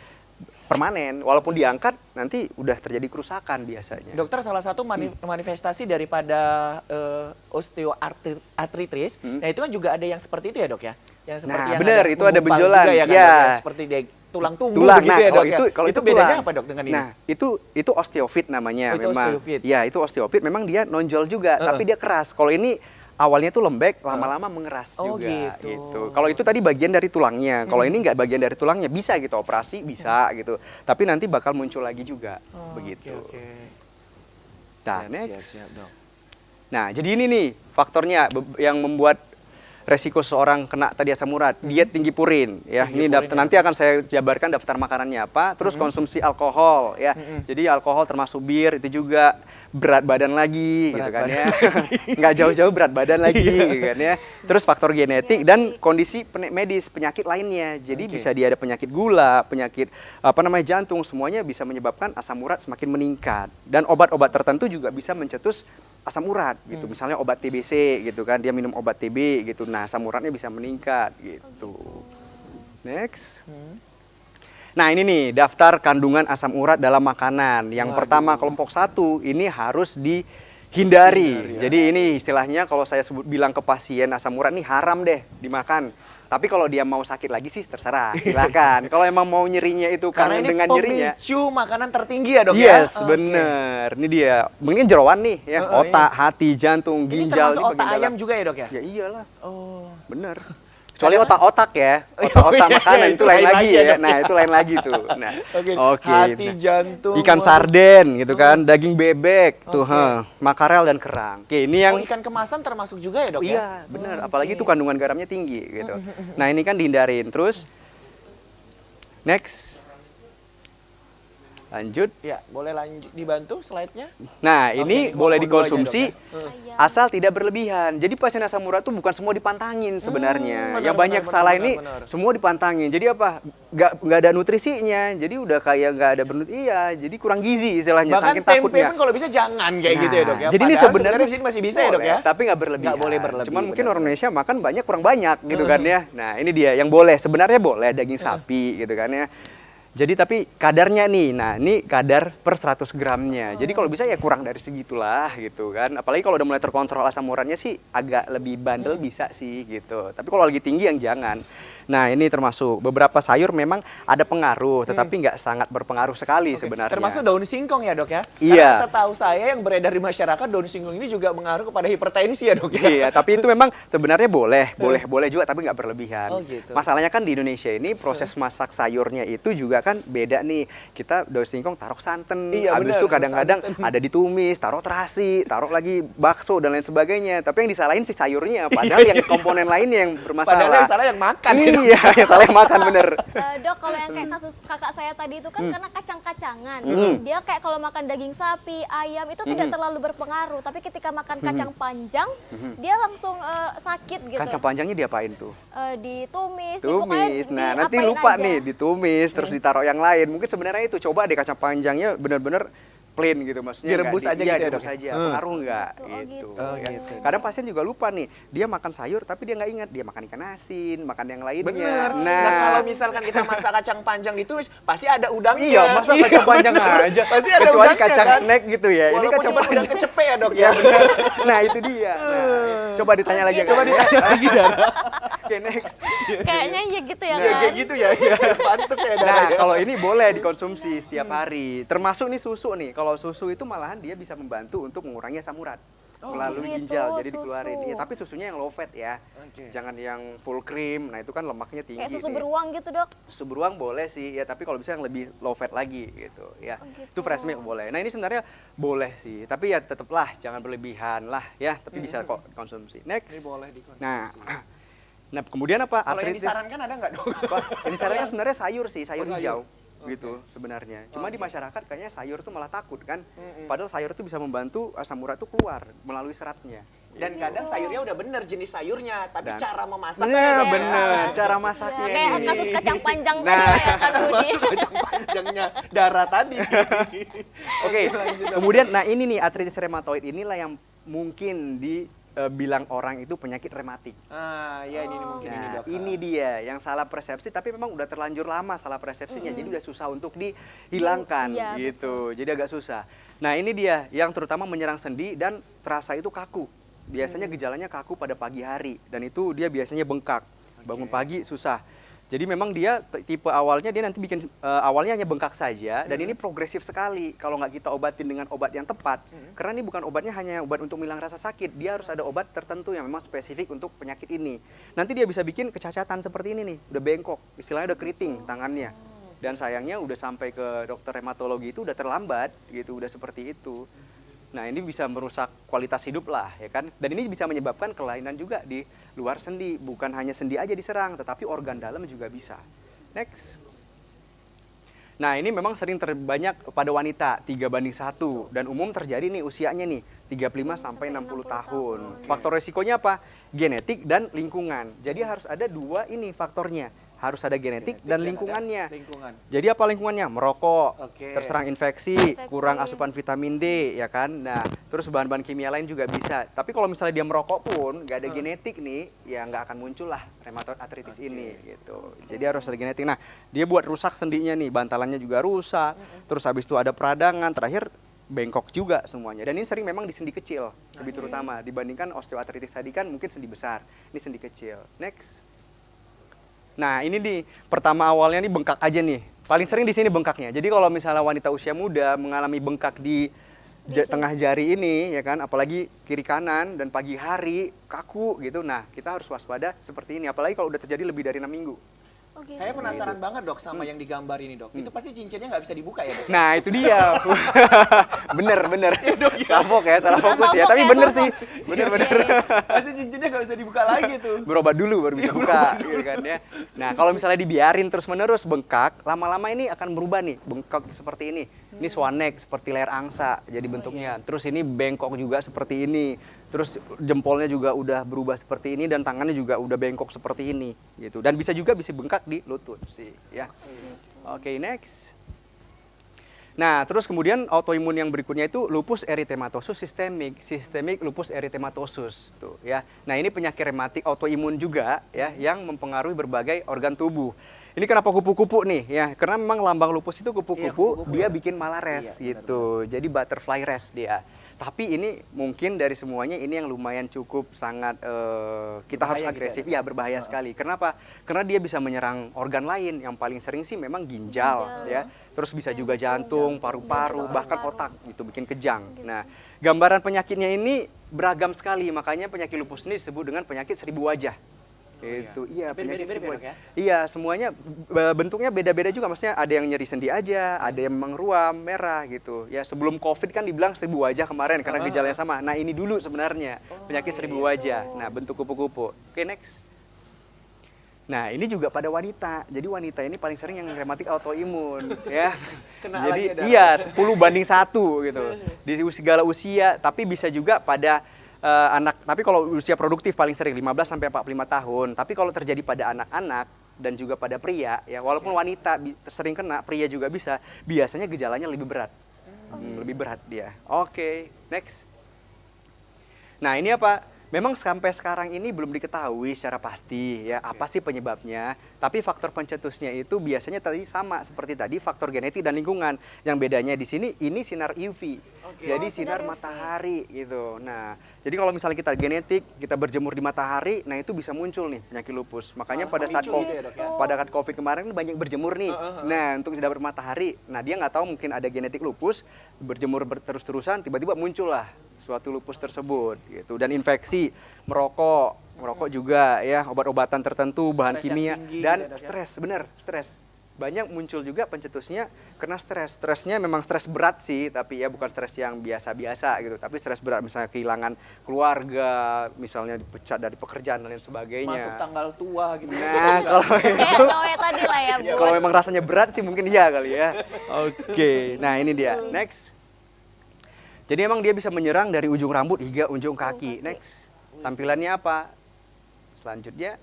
permanen. Walaupun diangkat, nanti udah terjadi kerusakan biasanya. Dokter, salah satu manifestasi daripada osteoartritis, nah itu kan juga ada yang seperti itu ya, Dok ya? Yang seperti Nah, yang benar, itu ada menggumpal benjolan. juga ya kan, Ya. Dok, ya? Seperti tulang tumbuh Tulang, begitu nah, ya, Dok ya? kalau itu bedanya tulang. apa, Dok, dengan ini? Nah, itu osteofit namanya Oh, itu memang. osteofit. Ya, itu osteofit memang dia nonjol juga, tapi dia keras. Kalau ini awalnya tuh lembek, lama-lama mengeras Oh, juga gitu. Kalau itu tadi bagian dari tulangnya. Kalau ini nggak bagian dari tulangnya, bisa gitu operasi bisa gitu. Tapi nanti bakal muncul lagi juga begitu. Oke. Nah, Siap, next. siap, Dok. Nah, jadi ini nih faktornya yang membuat resiko seseorang kena tadi asam urat, diet tinggi purin ya. Tinggi Ini purin, daftar nanti akan saya jabarkan daftar makanannya apa, terus konsumsi alkohol ya. Jadi alkohol termasuk bir itu juga, berat badan lagi gitu kan ya. Nggak jauh-jauh berat badan lagi gitu kan ya. Terus faktor genetik dan kondisi medis, penyakit lainnya. Jadi bisa dia ada penyakit gula, penyakit jantung, semuanya bisa menyebabkan asam urat semakin meningkat. Dan obat-obat tertentu juga bisa mencetus asam urat gitu. Misalnya obat TBC gitu kan, dia minum obat TB gitu. Nah, asam uratnya bisa meningkat gitu. Next. Nah, ini nih daftar kandungan asam urat dalam makanan. Yang pertama kelompok 1 ini harus dihindari. Jadi ini istilahnya kalau saya bilang ke pasien asam urat nih haram deh dimakan. Tapi kalau dia mau sakit lagi sih terserah, silakan. Kalau emang mau nyerinya itu Karena ini dengan nyerinya. pemicu makanan tertinggi ya dok ya? Yes, bener. Ini dia. Mungkin jeroan nih ya, otak, hati, jantung, Ini ginjal. termasuk otak bagian ayam dalam. juga ya dok ya? Ya iyalah, Oh. bener. Kecuali otak-otak ya, otak-otak makanan itu lain lagi ya. Dok. Nah itu lain lagi tuh. Nah, oke. Hati, Nah, jantung. ikan sarden gitu kan, daging bebek tuh, makarel dan kerang. Oke, ini yang ikan kemasan termasuk juga ya dok ya? iya, benar. Apalagi itu kandungan garamnya tinggi gitu. Nah, ini kan dihindarin. Terus next. Lanjut. Ya, boleh lanjut dibantu slide-nya? Nah, ini boleh kelompok dua aja, dikonsumsi Dok, Ayam. asal tidak berlebihan. Jadi pasien asam urat tuh bukan semua dipantangin sebenarnya. benar, Yang banyak benar, salah benar, ini benar. semua dipantangin. Jadi apa? Nggak ada nutrisinya. Jadi udah kayak nggak ada iya. Jadi kurang gizi istilahnya. Bahkan Saking tempe takutnya. pun kalau bisa jangan kayak gitu ya dok ya? Jadi ini Padahal sebenarnya di sini masih bisa ya dok ya? Tapi nggak berlebihan. Nggak boleh berlebih, Cuman mungkin benar. orang Indonesia makan banyak kurang banyak gitu kan ya. Nah ini dia yang boleh. Sebenarnya boleh daging sapi gitu kan ya. Jadi tapi kadarnya nih, nah ini kadar per 100 gramnya. Jadi kalau bisa ya kurang dari segitulah gitu kan. Apalagi kalau udah mulai terkontrol asam uratnya sih agak lebih bandel bisa sih gitu. Tapi kalau lagi tinggi yang jangan. Nah ini termasuk beberapa sayur memang ada pengaruh, tetapi nggak sangat berpengaruh sekali sebenarnya. Termasuk daun singkong ya dok ya? Iya. Karena setahu saya yang beredar di masyarakat daun singkong ini juga mengaruh kepada hipertensi ya dok ya? Iya, tapi itu memang sebenarnya boleh juga tapi nggak berlebihan. Oh, gitu. Masalahnya kan di Indonesia ini proses masak sayurnya itu juga kan beda nih. Kita daun singkong taruh santan, Iya, habis benar, itu kadang-kadang santan. ada ditumis, taruh terasi, taruh lagi bakso dan lain sebagainya. Tapi yang disalahin si sayurnya, padahal yang komponen lainnya yang bermasalah. Padahal yang salah yang makan. Iya, yang salah yang makan bener. Dok, kalau yang kayak kasus kakak saya tadi itu kan karena kacang-kacangan. Dia kayak kalau makan daging sapi, ayam itu tidak terlalu berpengaruh. Tapi ketika makan kacang panjang, dia langsung sakit gitu. Kacang panjangnya diapain tuh? Ditumis, Tumis. Nah, nanti diapain lupa aja. nih ditumis terus ditaruh yang lain. Mungkin sebenarnya itu coba deh kacang panjangnya benar-benar plain gitu maksudnya. Direbus nggak aja gitu ya, direbus Dok? aja. Pengaruh nggak Oh, gitu. gitu. Oh, ya. gitu. Kadang pasien juga lupa nih, dia makan sayur tapi dia nggak ingat dia makan ikan asin, makan yang lainnya. Bener. Nah, Nah, kalau misalkan kita masak kacang panjang ditumis, pasti ada udangnya. iya masa kacang panjang bener. aja. Pasti ada Kecuali udangnya kacang kan? snack gitu ya. Ini Walaupun kacang cuma udang panjang. kecepe ya dok ya. Nah itu dia. Nah, coba ditanya lagi. Coba ditanya lagi Dara. Oke next. Kayaknya iya gitu ya Ya, kan. kayak gitu ya. Ya. Pantes ya Dara. Nah, ya. kalau ini boleh dikonsumsi setiap hari. Termasuk nih susu nih. Kalau susu itu malahan dia bisa membantu untuk mengurangi asam urat melalui gitu, ginjal. Jadi susu. dikeluarin. Iya, tapi susunya yang low fat ya. Oke. Jangan yang full cream. Nah, itu kan lemaknya tinggi. Kayak susu nih. beruang gitu, Dok. Susu beruang boleh sih ya, tapi kalau bisa yang lebih low fat lagi gitu ya. gitu. Itu fresh milk boleh. Nah, ini sebenarnya boleh sih, tapi ya tetaplah jangan berlebihan lah ya, tapi bisa kok konsumsi. Next. Ini boleh dikonsumsi. Nah, kemudian apa? Kalau yang Artritis. disarankan ada nggak dok? Wah, ini sarannya sebenarnya sayur sih, sayur Oh, sayur. hijau gitu sebenarnya. Cuma di masyarakat kayaknya sayur tuh malah takut kan. Padahal sayur tuh bisa membantu asam urat tuh keluar melalui seratnya. Dan kadang sayurnya udah bener jenis sayurnya, tapi Dan- cara masaknya Bener, yang bener. salah. Cara Ya, masaknya kayak ini. kasus kacang panjang Nah. tadi ya kan Budi. Masuk kacang panjangnya darah tadi. Oke, kemudian nah ini nih artritis reumatoid inilah yang mungkin dibilang orang itu penyakit rematik. Ah, ya ini mungkin ini Nah, dok. ini dia yang salah persepsi tapi memang udah terlanjur lama salah persepsinya. Jadi udah susah untuk dihilangkan Iya, gitu. Jadi agak susah. Nah, ini dia yang terutama menyerang sendi dan terasa itu kaku. Biasanya gejalanya kaku pada pagi hari dan itu dia biasanya bengkak. Bangun pagi susah. Jadi memang dia tipe awalnya dia nanti bikin awalnya hanya bengkak saja dan ini progresif sekali kalau nggak kita obatin dengan obat yang tepat. Karena ini bukan obatnya hanya obat untuk menghilang rasa sakit, dia harus ada obat tertentu yang memang spesifik untuk penyakit ini. Nanti dia bisa bikin kecacatan seperti ini nih, udah bengkok, istilahnya udah keriting tangannya. Dan sayangnya udah sampai ke dokter hematologi itu udah terlambat gitu, udah seperti itu. Nah, ini bisa merusak kualitas hidup lah, ya kan? Dan ini bisa menyebabkan kelainan juga di luar sendi. Bukan hanya sendi aja diserang, tetapi organ dalam juga bisa. Next. Nah, ini memang sering terbanyak pada wanita, 3:1. Dan umum terjadi nih usianya nih, 35 sampai 60 tahun. Faktor resikonya apa? Genetik dan lingkungan. Jadi harus ada dua ini faktornya. Harus ada genetik dan lingkungannya. Lingkungan. Jadi apa lingkungannya? Merokok, Oke. terserang infeksi, kurang asupan vitamin D, ya kan? Nah, terus bahan-bahan kimia lain juga bisa. Tapi kalau misalnya dia merokok pun, nggak ada genetik nih, ya nggak akan muncul lah rheumatoid arthritis ini, gitu. Jadi harus ada genetik. Nah, dia buat rusak sendinya nih, bantalannya juga rusak. Terus habis itu ada peradangan, terakhir bengkok juga semuanya. Dan ini sering memang di sendi kecil, lebih terutama dibandingkan osteoartritis tadi kan mungkin sendi besar, ini sendi kecil. Next. Nah, ini nih pertama awalnya nih bengkak aja nih. Paling sering di sini bengkaknya. Jadi kalau misalnya wanita usia muda mengalami bengkak di tengah jari ini, ya kan, apalagi kiri kanan dan pagi hari kaku gitu. Nah, kita harus waspada seperti ini. Apalagi kalau udah terjadi lebih dari 6 minggu. Oh, gitu. Saya penasaran banget dok sama yang digambar ini dok. Itu pasti cincinnya nggak bisa dibuka ya dok? Nah, itu dia. bener. Salfok ya, salah fokus ya. Salfok Tapi ya, bener salfok. sih. Bener. Pasti cincinnya nggak bisa dibuka lagi tuh. Berobat dulu baru bisa buka, gitu kan ya. Nah, kalau misalnya dibiarin terus-menerus bengkak, lama-lama ini akan berubah nih, bengkak seperti ini. Ini swan neck seperti layar angsa jadi bentuknya. Terus ini bengkok juga seperti ini. Terus jempolnya juga udah berubah seperti ini dan tangannya juga udah bengkok seperti ini gitu. Dan bisa juga bisa bengkak di lutut sih, ya. Oke, next. Nah, terus kemudian autoimun yang berikutnya itu lupus erythematosus sistemik lupus erythematosus tuh ya. Nah, ini penyakit rematik autoimun juga ya yang mempengaruhi berbagai organ tubuh. Ini kenapa kupu-kupu nih ya? Karena memang lambang lupus itu kupu-kupu, dia bikin malares gitu. Jadi butterfly rash dia. Tapi ini mungkin dari semuanya ini yang lumayan cukup sangat kita harus agresif, ya berbahaya sekali. Kenapa? Karena dia bisa menyerang organ lain. Yang paling sering sih memang ginjal. Ya. Terus bisa juga jantung, paru-paru, bahkan otak gitu bikin kejang. Nah, gambaran penyakitnya ini beragam sekali. Makanya penyakit lupus ini disebut dengan penyakit 1000 wajah. Itu iya penyakit Mirip-mirip seribu ya, Dok, ya? Iya, semuanya bentuknya beda-beda juga. Maksudnya ada yang nyeri sendi aja, ada yang memang ruam merah gitu. Ya sebelum COVID kan dibilang 1000 wajah kemarin karena gejalanya sama. Nah, ini dulu sebenarnya penyakit 1000 wajah. Nah, bentuk kupu-kupu. Oke, next. Nah, ini juga pada wanita. Jadi wanita ini paling sering yang rematik autoimun ya. Kena Jadi lagi ada. iya 10:1 gitu. Di segala usia, tapi bisa juga pada anak, tapi kalau usia produktif paling sering 15 sampai 45 tahun. Tapi kalau terjadi pada anak-anak dan juga pada pria, ya walaupun wanita sering kena, pria juga bisa. Biasanya gejalanya lebih berat, lebih berat dia. Oke, next. Nah ini apa? Memang sampai sekarang ini belum diketahui secara pasti ya apa sih penyebabnya. Tapi faktor pencetusnya itu biasanya tadi sama seperti tadi faktor genetik dan lingkungan. Yang bedanya di sini ini sinar UV. Jadi sinar sinar UV. matahari gitu. Nah, jadi kalau misalnya kita genetik, kita berjemur di matahari, nah itu bisa muncul nih penyakit lupus. Makanya pada saat pemicu gitu ya, Dok, ya? pada saat COVID kemarin kan banyak berjemur nih. Nah, untuk tidak bermatahari, nah dia nggak tahu mungkin ada genetik lupus, berjemur terus-terusan, tiba-tiba muncullah suatu lupus tersebut gitu. Dan infeksi, merokok juga ya, obat-obatan tertentu, bahan Stres yang kimia tinggi dan gitu ya, Dok, ya? stres, bener, stres. Banyak muncul juga pencetusnya karena stres. Stresnya memang stres berat sih, tapi ya bukan stres yang biasa-biasa gitu. Tapi stres berat misalnya kehilangan keluarga, misalnya dipecat dari pekerjaan dan lain sebagainya. Masuk tanggal tua gitu. Nah, kalau Kayak Noe tadi lah ya, Bu. kalau memang rasanya berat sih mungkin iya kali ya. Oke, nah ini dia. Next. Jadi emang dia bisa menyerang dari ujung rambut hingga ujung kaki. Next. Tampilannya apa? Selanjutnya.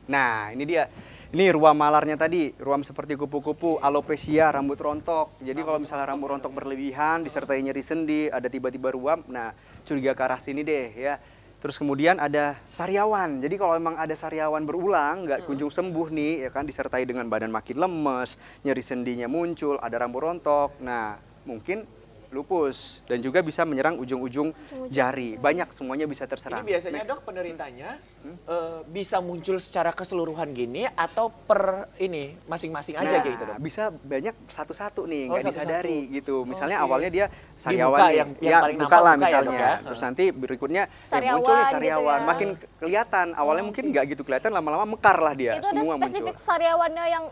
Nah, ini dia. Ini ruam malarnya tadi, ruam seperti kupu-kupu, alopecia, rambut rontok. Jadi kalau misalnya rambut rontok berlebihan, disertai nyeri sendi, ada tiba-tiba ruam, nah curiga ke arah sini deh ya. Terus kemudian ada sariawan. Jadi kalau memang ada sariawan berulang, nggak kunjung sembuh nih, ya kan, disertai dengan badan makin lemes, nyeri sendinya muncul, ada rambut rontok. Nah, mungkin lupus dan juga bisa menyerang ujung-ujung jari. Banyak semuanya bisa terserang. Ini biasanya dok penderitanya bisa muncul secara keseluruhan gini atau per ini masing-masing aja gitu dok? Bisa banyak satu-satu nih, Oh, nggak disadari gitu. Misalnya Oke. awalnya dia Di sariawan muka nih, yang ya paling buka nampak lah muka ya, misalnya. Dok, ya? Terus nanti berikutnya Sariawan muncul nih gitu sariawan, ya. makin kelihatan. Awalnya mungkin nggak gitu kelihatan, lama-lama mekar lah dia, Itu ada semua muncul. spesifik sariawannya yang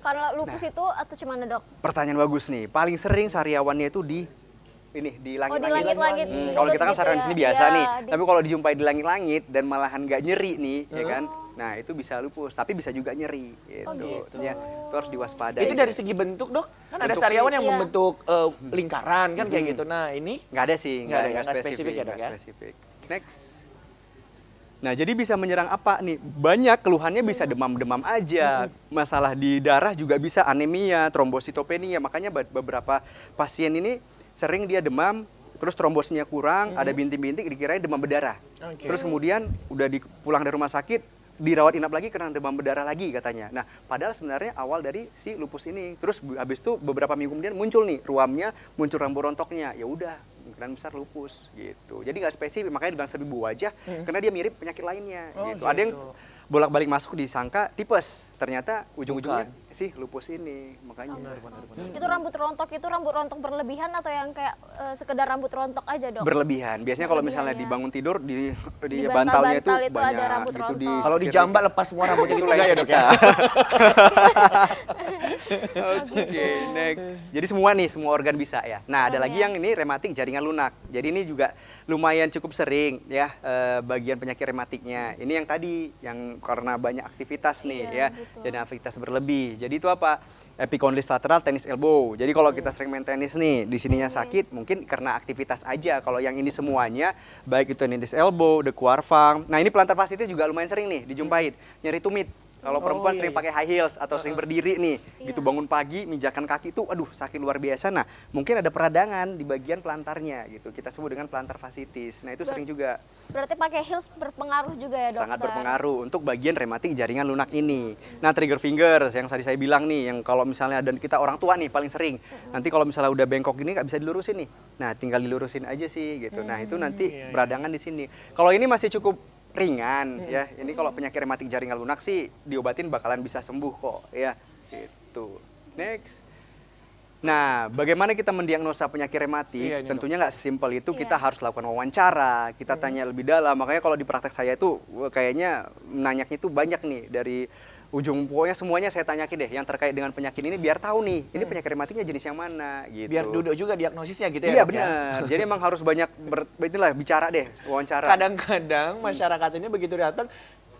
karena lupus itu atau cuma dok? Pertanyaan bagus nih. Paling sering sariawannya itu di ini di Oh, di langit-langit. langit-langit. Kalau kita kan gitu saran ya. di sini biasa Iya, nih, tapi kalau dijumpai di langit-langit dan malahan nggak nyeri nih, ya kan? Nah itu bisa lupus, tapi bisa juga nyeri. Gitu. gitu. Ya, itu harus diwaspadai. Itu dari segi bentuk, Dok? Kan ada Bentuk sariawan sih, yang iya. membentuk lingkaran kan kayak gitu. Nah, ini Nggak ada sih, Nggak ada ya, nggak spesifik ya, Dok, nggak ya? spesifik. Next. Nah, jadi bisa menyerang apa nih? Banyak keluhannya bisa demam-demam aja. Masalah di darah juga bisa anemia, trombositopenia. Makanya beberapa pasien ini sering dia demam, terus trombosnya kurang, ada bintik-bintik dikirain demam berdarah. Oke. Terus kemudian udah pulang dari rumah sakit, dirawat inap lagi karena demam berdarah lagi katanya. Nah, padahal sebenarnya awal dari si lupus ini. Terus habis itu beberapa minggu kemudian muncul nih ruamnya, muncul rambut rontoknya. Ya udah, kemungkinan besar lupus gitu. Jadi nggak spesifik, makanya dibilang serbu wajah karena dia mirip penyakit lainnya Oh, gitu. Ada yang gitu. bolak-balik masuk disangka tipes, ternyata ujung-ujungnya sih lupus ini. Makanya Itu rambut rontok berlebihan atau yang kayak sekedar rambut rontok aja, Dok? berlebihan. Biasanya kalau Berlebihan, misalnya ya. dibangun tidur di bantal-bantal bantalnya itu itu ada banyak rambut gitu di rontok. kalau dijambak lepas semua rambutnya gitu enggak ya, Dok ya? Oke, next. Jadi semua organ bisa ya. Nah, ada lagi yang ini rematik jaringan lunak. Jadi ini juga lumayan cukup sering ya bagian penyakit rematiknya. Ini yang tadi yang karena banyak aktivitas nih Iya, ya betul. dan aktivitas berlebih. Jadi itu apa? Epicondylus lateral tennis elbow. Jadi kalau kita sering main tenis nih, di sininya sakit mungkin karena aktivitas aja. Kalau yang ini semuanya baik itu tennis elbow, the querfang. Nah, ini plantar fasciitis juga lumayan sering nih dijumpain. Nyeri tumit. Kalau perempuan iya, sering iya. pakai high heels atau sering berdiri nih, gitu bangun pagi, mijakan kaki itu, aduh sakit luar biasa. Nah, mungkin ada peradangan di bagian plantarnya gitu. Kita sebut dengan plantar fasciitis. Nah, itu sering juga Berarti pakai heels berpengaruh juga ya, Dokter? sangat berpengaruh untuk bagian rematik jaringan lunak ini. Nah, trigger fingers yang tadi saya bilang nih, yang kalau misalnya dan kita orang tua nih paling sering. Nanti kalau misalnya udah bengkok ini nggak bisa dilurusin nih. Nah, tinggal dilurusin aja sih gitu. Nah, itu nanti peradangan di sini. Kalau ini masih cukup ringan ya. Ini kalau penyakit rematik jaringan lunak sih diobatin bakalan bisa sembuh kok ya. Gitu. Next. Nah, bagaimana kita mendiagnosa penyakit rematik? Iya, ini, Tentunya nggak sesimpel itu. Kita Iya. harus lakukan wawancara, kita tanya lebih dalam. Makanya kalau di praktek saya itu wah, kayaknya nanyanya itu banyak nih dari ujung, pokoknya semuanya saya tanyakin deh yang terkait dengan penyakit ini biar tahu nih ini penyakit rematiknya jenis yang mana gitu. Biar duduk juga diagnosisnya gitu ya, Iya Dok, ya? benar. Jadi emang harus banyak inilah bicara deh, wawancara. Kadang-kadang masyarakat ini begitu datang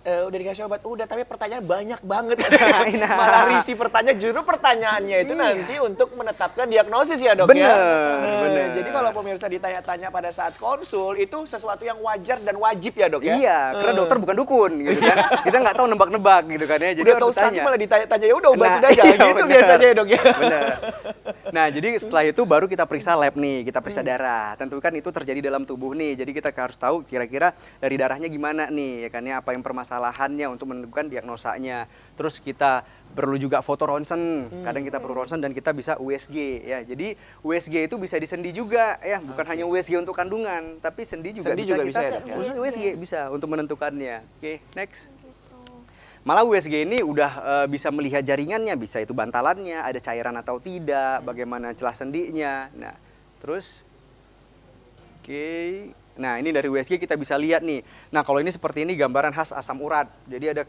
udah dikasih obat, udah tapi pertanyaan banyak banget. Nah. Malah risih pertanyaan, justru pertanyaannya itu nanti untuk menetapkan diagnosis ya, Dok ya. Bener, Nah, bener. Jadi kalau pemirsa ditanya-tanya pada saat konsul itu sesuatu yang wajar dan wajib ya, Dok ya. Iya, karena dokter bukan dukun gitu kan. Kita nggak tahu nebak-nebak gitu kan ya. Jadi Udah tahu harus sakit tanya. malah ditanya-tanya, ya udah obatin Nah, aja iya, gitu bener. biasanya ya, Dok ya. Benar. Nah, jadi setelah itu baru kita periksa lab nih, kita periksa darah. Tentu kan itu terjadi dalam tubuh nih. Jadi kita harus tahu kira-kira dari darahnya gimana nih, ya kan ya, apa yang permasalahannya untuk menentukan diagnosanya. Terus kita perlu juga foto ronsen. Kadang kita perlu ronsen dan kita bisa USG ya. Jadi USG itu bisa disendi juga ya, bukan hanya USG untuk kandungan, tapi sendi juga Sendi bisa juga kita bisa ya, Dok, ya? khusus USG bisa untuk menentukannya. Oke, next. Malah USG ini udah bisa melihat jaringannya, bisa itu bantalannya, ada cairan atau tidak, bagaimana celah sendinya. Nah, terus, oke. Nah, ini dari USG kita bisa lihat nih. Nah, kalau ini seperti ini gambaran khas asam urat. Jadi ada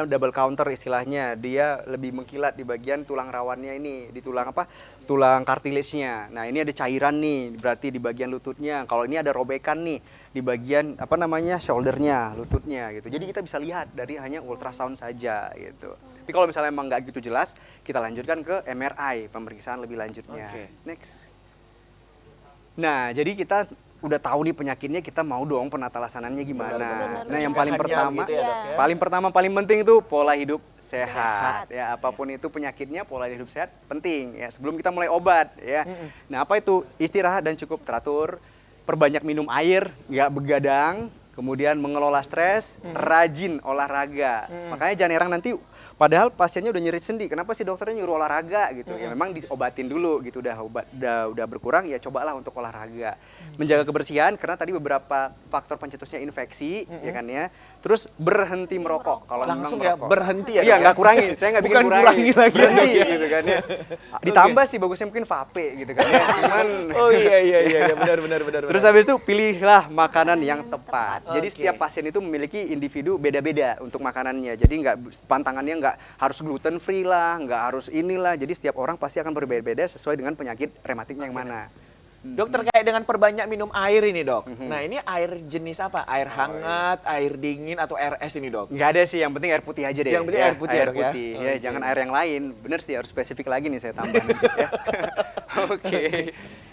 double counter istilahnya. Dia lebih mengkilat di bagian tulang rawannya ini, di tulang apa? Tulang kartilage-nya. Nah, ini ada cairan nih, berarti di bagian lututnya. Kalau ini ada robekan nih di bagian apa namanya? Shoulder-nya, lututnya gitu. Jadi kita bisa lihat dari hanya ultrasound saja gitu. Tapi kalau misalnya emang nggak gitu jelas, kita lanjutkan ke MRI, pemeriksaan lebih lanjutnya. Oke. Next. Nah, jadi kita udah tahu nih penyakitnya, kita mau dong penata laksananya gimana. Benar-benar. Nah, yang paling Pencegahannya pertama, gitu ya, Dok, ya? paling pertama, paling penting itu pola hidup sehat. Ya, apapun itu penyakitnya, pola hidup sehat penting ya. Sebelum kita mulai obat ya. Nah, apa itu? Istirahat dan cukup teratur, perbanyak minum air, nggak begadang, kemudian mengelola stres, rajin olahraga. Makanya jangan heran nanti padahal pasiennya udah nyeri sendi, kenapa sih dokternya nyuruh olahraga gitu? Ya memang diobatin dulu gitu, udah berkurang ya cobalah untuk olahraga. Menjaga kebersihan karena tadi beberapa faktor pencetusnya infeksi ya kan ya. Terus berhenti merokok kalau memang Langsung ya merokok. berhenti ya, Iya, Dok, ya? nggak kurangin. Saya nggak bikin Bukan kurangin. kurangi lagi, Berhenti Dok, ya? gitu kan ya. Ditambah sih bagusnya mungkin vape gitu kan ya. Cuman Oh iya benar. terus habis itu pilihlah makanan yang tepat. Jadi Oke. setiap pasien itu memiliki individu beda-beda untuk makanannya. Jadi pantangannya nggak harus gluten free lah, nggak harus inilah. Jadi setiap orang pasti akan berbeda-beda sesuai dengan penyakit rematiknya yang mana. Dok, terkait dengan perbanyak minum air ini, Dok. Nah, ini air jenis apa? Air hangat, air dingin, atau air es ini, Dok? Nggak ada sih, yang penting air putih aja deh. Yang penting air putih ya, Dok, ya? Ya, Oke. jangan air yang lain. Bener sih, harus spesifik lagi nih saya tambah nanti, ya. Oke.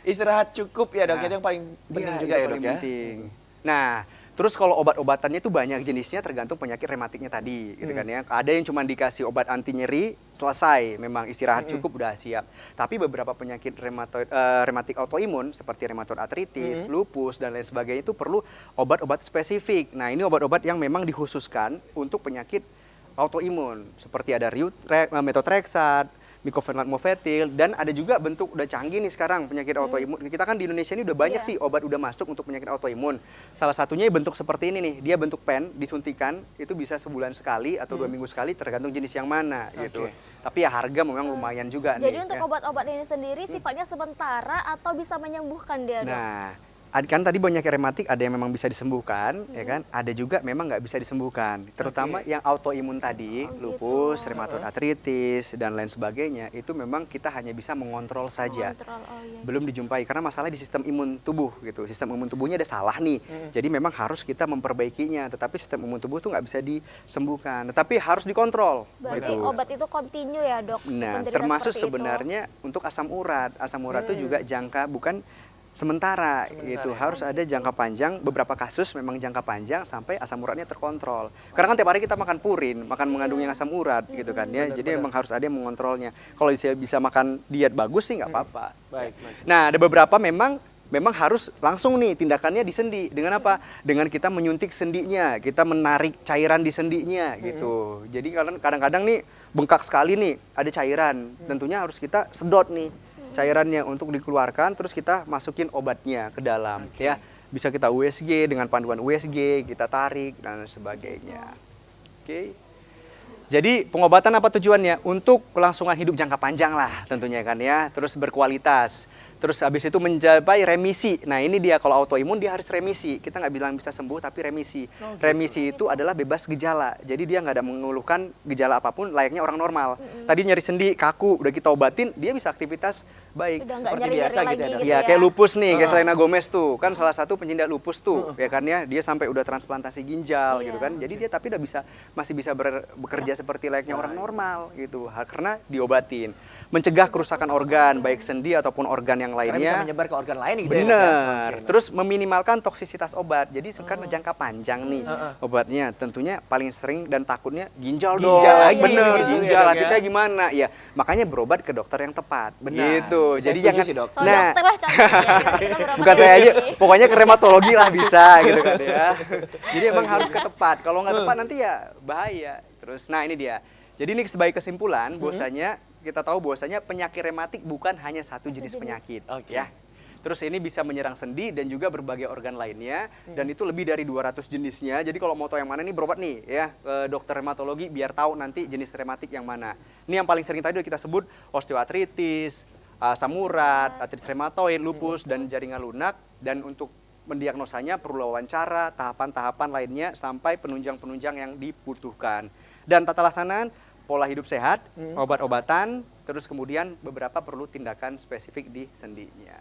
Istirahat cukup ya, Dok. Nah, Itu yang paling penting Iya, juga itu ya, Dok, paling ya? penting. Nah, terus kalau obat-obatannya tuh banyak jenisnya tergantung penyakit rematiknya tadi, gitu kan ya. Ada yang cuma dikasih obat anti nyeri, selesai, memang istirahat cukup udah siap. Tapi beberapa penyakit rematik autoimun seperti rheumatoid arthritis, lupus dan lain sebagainya itu perlu obat-obat spesifik. Nah, ini obat-obat yang memang dikhususkan untuk penyakit autoimun seperti ada methotrexate, mycophenolate mofetil, dan ada juga bentuk udah canggih nih sekarang penyakit autoimun. Kita kan di Indonesia ini udah banyak Iya. sih obat udah masuk untuk penyakit autoimun. Salah satunya bentuk seperti ini nih, dia bentuk pen, disuntikan, itu bisa sebulan sekali atau 2 minggu sekali tergantung jenis yang mana gitu. Oke. Tapi ya harga memang lumayan juga nih. Jadi untuk ya. obat-obat ini sendiri sifatnya sementara atau bisa menyembuhkan dia, Dok? Nah, kan tadi banyak rematik ada yang memang bisa disembuhkan, ya kan? Ada juga memang nggak bisa disembuhkan. Terutama yang autoimun tadi, lupus, rheumatoid arthritis dan lain sebagainya, itu memang kita hanya bisa mengontrol saja. Mengontrol, oh iya. Belum dijumpai karena masalah di sistem imun tubuh gitu. Sistem imun tubuhnya ada salah nih. Jadi memang harus kita memperbaikinya, tetapi sistem imun tubuh itu nggak bisa disembuhkan, tetapi harus dikontrol. Berarti gitu. obat itu kontinu ya, Dok? Nah, Penderita termasuk seperti itu? sebenarnya untuk asam urat. Asam urat itu juga jangka bukan sementara gitu. ya. Harus ada jangka panjang, beberapa kasus memang jangka panjang sampai asam uratnya terkontrol. Karena kan tiap hari kita makan purin, makan mengandung yang asam urat gitu kan ya. Jadi memang harus ada yang mengontrolnya. Kalau saya bisa makan diet bagus sih nggak apa-apa. Baik, baik. Nah, ada beberapa memang harus langsung nih tindakannya di sendi. Dengan apa? Dengan kita menyuntik sendinya, kita menarik cairan di sendinya gitu. Jadi kadang-kadang nih bengkak sekali nih, ada cairan. Tentunya harus kita sedot nih cairannya untuk dikeluarkan, terus kita masukin obatnya ke dalam ya. Bisa kita USG dengan panduan USG, kita tarik dan sebagainya. Oke. Jadi pengobatan apa tujuannya? Untuk kelangsungan hidup jangka panjang lah tentunya kan ya, terus berkualitas. Terus habis itu mencapai remisi. Nah ini dia, kalau autoimun dia harus remisi. Kita nggak bilang bisa sembuh tapi remisi. Remisi itu adalah bebas gejala. Jadi dia nggak ada mengeluhkan gejala apapun, layaknya orang normal. Tadi nyeri sendi, kaku, udah kita obatin, dia bisa aktivitas baik. Udah nggak Seperti nyari-nyari biasa lagi gitu ya, Dok? gitu Ya ya? kayak lupus nih, kayak Selena Gomez tuh. Kan salah satu penyindak lupus tuh, ya kan ya. Dia sampai udah transplantasi ginjal Iya. gitu kan. Jadi dia tapi udah masih bisa bekerja seperti layaknya orang normal gitu. Karena diobatin. Mencegah kerusakan organ, baik sendi ataupun organ yang Karena bisa lainnya. menyebar ke organ lain gitu ya, Dok, ya? Bener. Oke, Terus meminimalkan toksisitas obat. Jadi karena jangka panjang nih obatnya, tentunya paling sering dan takutnya ginjal dong. Ginjal lagi, Bener, iya. ginjal. Iya, Nanti Dok, ya. saya gimana? Ya, makanya berobat ke dokter yang tepat. Benar. Gitu. Saya Jadi setuju jangan. sih, Dok. Kalau dokter lah cantik ya. Kita berobat Bukan saya aja, sendiri. pokoknya ke rheumatologi lah bisa gitu kan ya. Jadi emang harus ke tepat. Kalau nggak tepat nanti ya bahaya. Terus, nah ini dia. Jadi ini sebagai kesimpulan, bahwasanya kita tahu bahwasanya penyakit rematik bukan hanya satu jenis penyakit, Oke. ya. Terus ini bisa menyerang sendi dan juga berbagai organ lainnya, dan itu lebih dari 200 jenisnya. Jadi kalau mau tahu yang mana nih berobat nih ya ke dokter rheumatologi biar tahu nanti jenis rematik yang mana. Ini yang paling sering tadi udah kita sebut osteoartritis, asam urat, artritis rheumatoid, lupus dan jaringan lunak, dan untuk mendiagnosanya perlu wawancara, tahapan-tahapan lainnya sampai penunjang-penunjang yang dibutuhkan. Dan tata laksanaan pola hidup sehat, obat-obatan, terus kemudian beberapa perlu tindakan spesifik di sendinya.